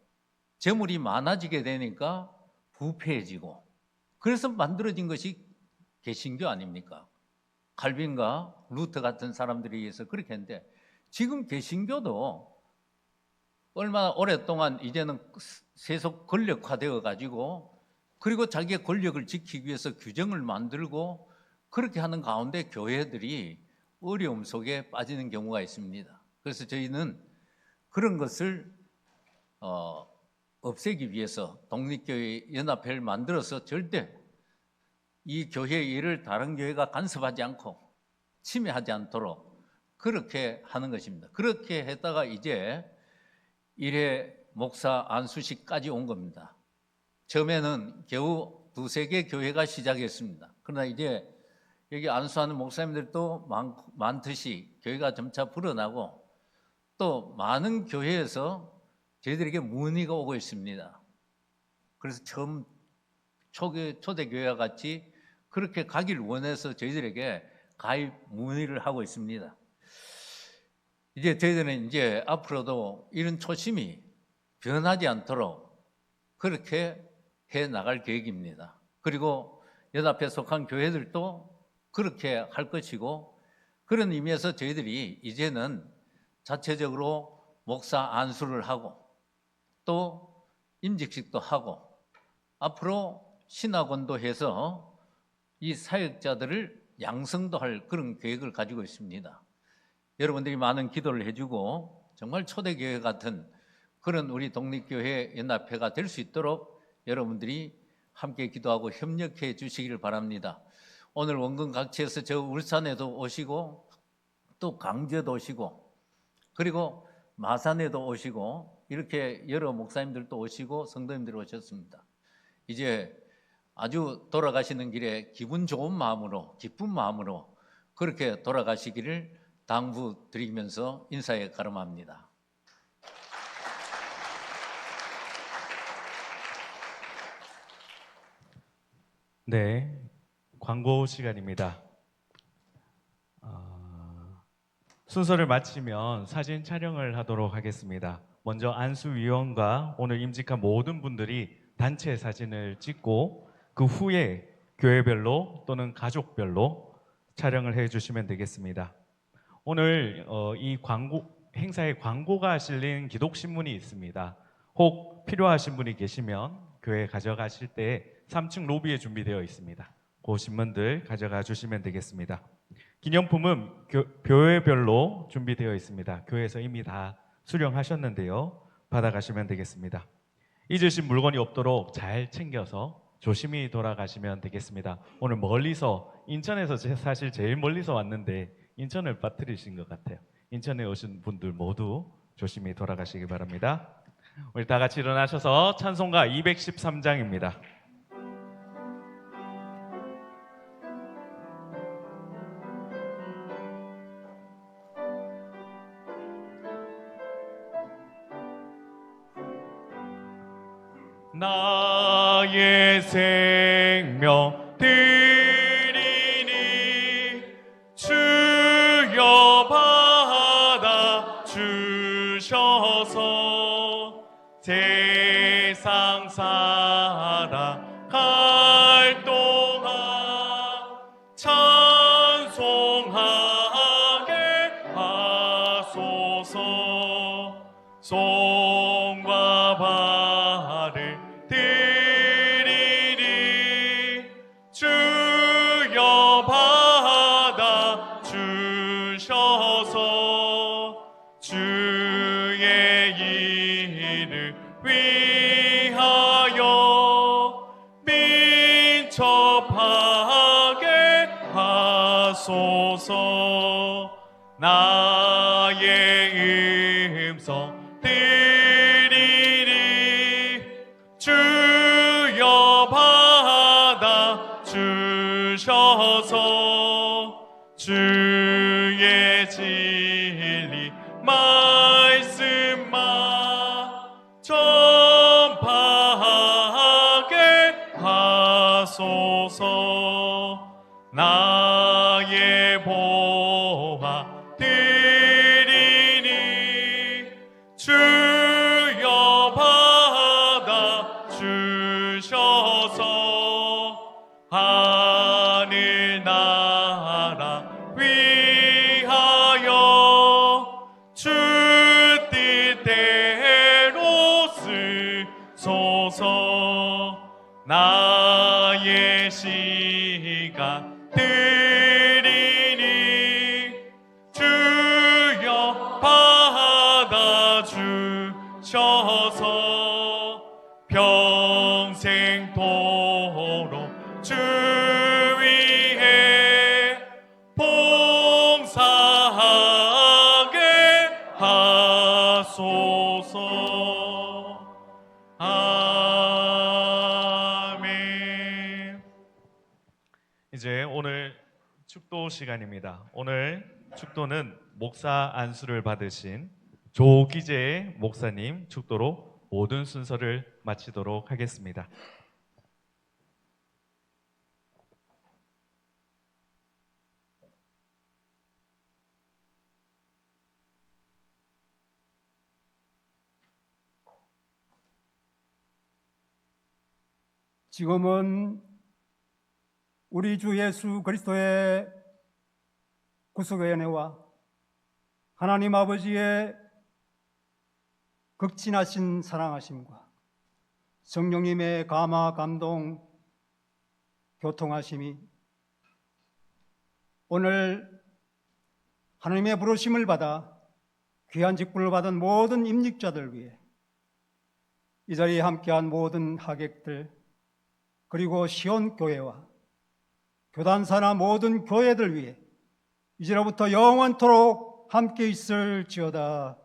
재물이 많아지게 되니까 부패해지고 그래서 만들어진 것이 개신교 아닙니까? 칼빈과 루터 같은 사람들에 의해서 그렇게 했는데 지금 개신교도 얼마나 오랫동안 이제는 세속 권력화되어 가지고 그리고 자기의 권력을 지키기 위해서 규정을 만들고 그렇게 하는 가운데 교회들이 어려움 속에 빠지는 경우가 있습니다. 그래서 저희는 그런 것을 없애기 위해서 독립교회 연합회를 만들어서 절대 이 교회의 일을 다른 교회가 간섭하지 않고 침해하지 않도록 그렇게 하는 것입니다. 그렇게 했다가 이제 1회 목사 안수식까지 온 겁니다. 처음에는 겨우 2-3개 교회가 시작했습니다. 그러나 이제 여기 안수하는 목사님들도 많듯이 교회가 점차 불어나고 또 많은 교회에서 저희들에게 문의가 오고 있습니다. 그래서 처음 초대교회와 같이 그렇게 가길 원해서 저희들에게 가입 문의를 하고 있습니다. 이제 저희들은 이제 앞으로도 이런 초심이 변하지 않도록 그렇게 해 나갈 계획입니다. 그리고 연합회 속한 교회들도 그렇게 할 것이고 그런 의미에서 저희들이 이제는 자체적으로 목사 안수를 하고 또 임직식도 하고 앞으로 신학원도 해서 이 사역자들을 양성도 할 그런 계획을 가지고 있습니다. 여러분들이 많은 기도를 해주고 정말 초대교회 같은 그런 우리 독립교회 연합회가 될 수 있도록 여러분들이 함께 기도하고 협력해 주시기를 바랍니다. 오늘 원근 각지에서 저 울산에도 오시고 또 강주에도 오시고 그리고 마산에도 오시고 이렇게 여러 목사님들도 오시고 성도님들이 오셨습니다. 이제 아주 돌아가시는 길에 기분 좋은 마음으로 기쁜 마음으로 그렇게 돌아가시기를 당부드리면서 인사에 가름합니다. 네, 광고 시간입니다. 순서를 마치면 사진 촬영을 하도록 하겠습니다. 먼저 안수위원과 오늘 임직한 모든 분들이 단체 사진을 찍고 그 후에 교회별로 또는 가족별로 촬영을 해주시면 되겠습니다. 오늘 이 행사에 광고가 실린 기독신문이 있습니다. 혹 필요하신 분이 계시면 교회 가져가실 때 3층 로비에 준비되어 있습니다. 그 신문들 가져가 주시면 되겠습니다. 기념품은 교회별로 준비되어 있습니다. 교회에서 이미 다 수령하셨는데요. 받아가시면 되겠습니다. 잊으신 물건이 없도록 잘 챙겨서 조심히 돌아가시면 되겠습니다. 오늘 멀리서, 인천에서 사실 제일 멀리서 왔는데 인천을 빠뜨리신 것 같아요. 인천에 오신 분들 모두 조심히 돌아가시기 바랍니다. 우리 다 같이 일어나셔서 찬송가 213장입니다. 나의 생명 드리니 주여 받아 주셔서 세상 살아갈 동안 찬송하게 하소서. 손과 발을 드리니 주여 받아 주셔서 주의 일을 위하여 민첩하게 하소서. 나의 음성 드리니 주여 받아 주셔서 주의 진리 말씀만 전파하게 하소서. 나의 보화 드리니 주여 받아 주셔서 하늘 나라 위하여 주 뜻대로 쓰소서. 나의 시간 드리니 주여 받아 주셔서 평생토록 주 위해 봉사하게 하소서. 아멘. 이제 오늘 축도 시간입니다. 오늘 축도는 목사 안수를 받으신 조기재 목사님 축도로 모든 순서를 마치도록 하겠습니다. 지금은 우리 주 예수 그리스도의 구속의 은혜와 하나님 아버지의 극진하신 사랑하심과 성령님의 감화 감동 교통하심이 오늘 하나님의 부르심을 받아 귀한 직분을 받은 모든 임직자들 위해 이 자리에 함께한 모든 하객들 그리고 시온교회와 교단사나 모든 교회들 위해 이제로부터 영원토록 함께 있을지어다.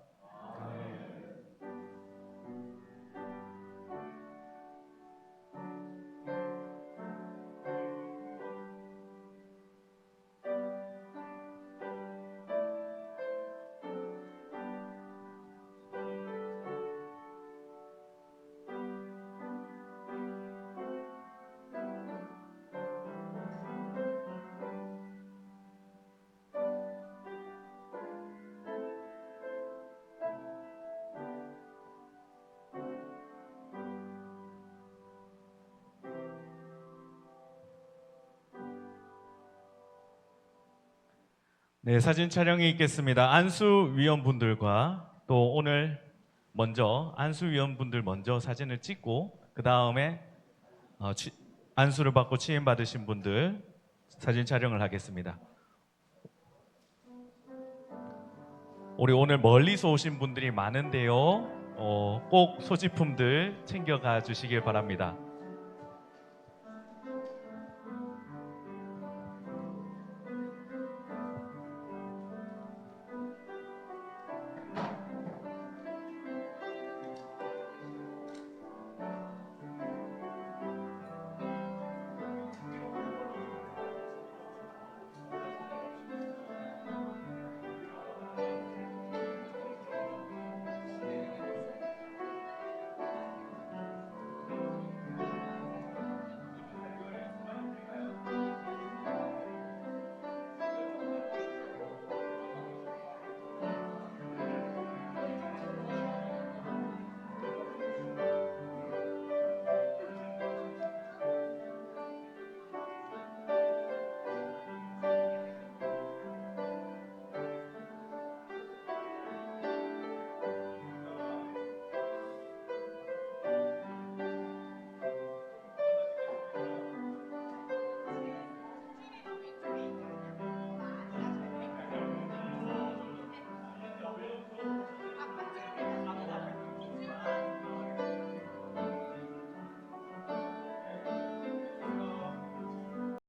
네, 사진 촬영이 있겠습니다. 안수위원분들과 또 오늘 먼저 안수위원분들 먼저 사진을 찍고 그 다음에 안수를 받고 취임 받으신 분들 사진 촬영을 하겠습니다. 우리 오늘 멀리서 오신 분들이 많은데요. 꼭 소지품들 챙겨가 주시길 바랍니다.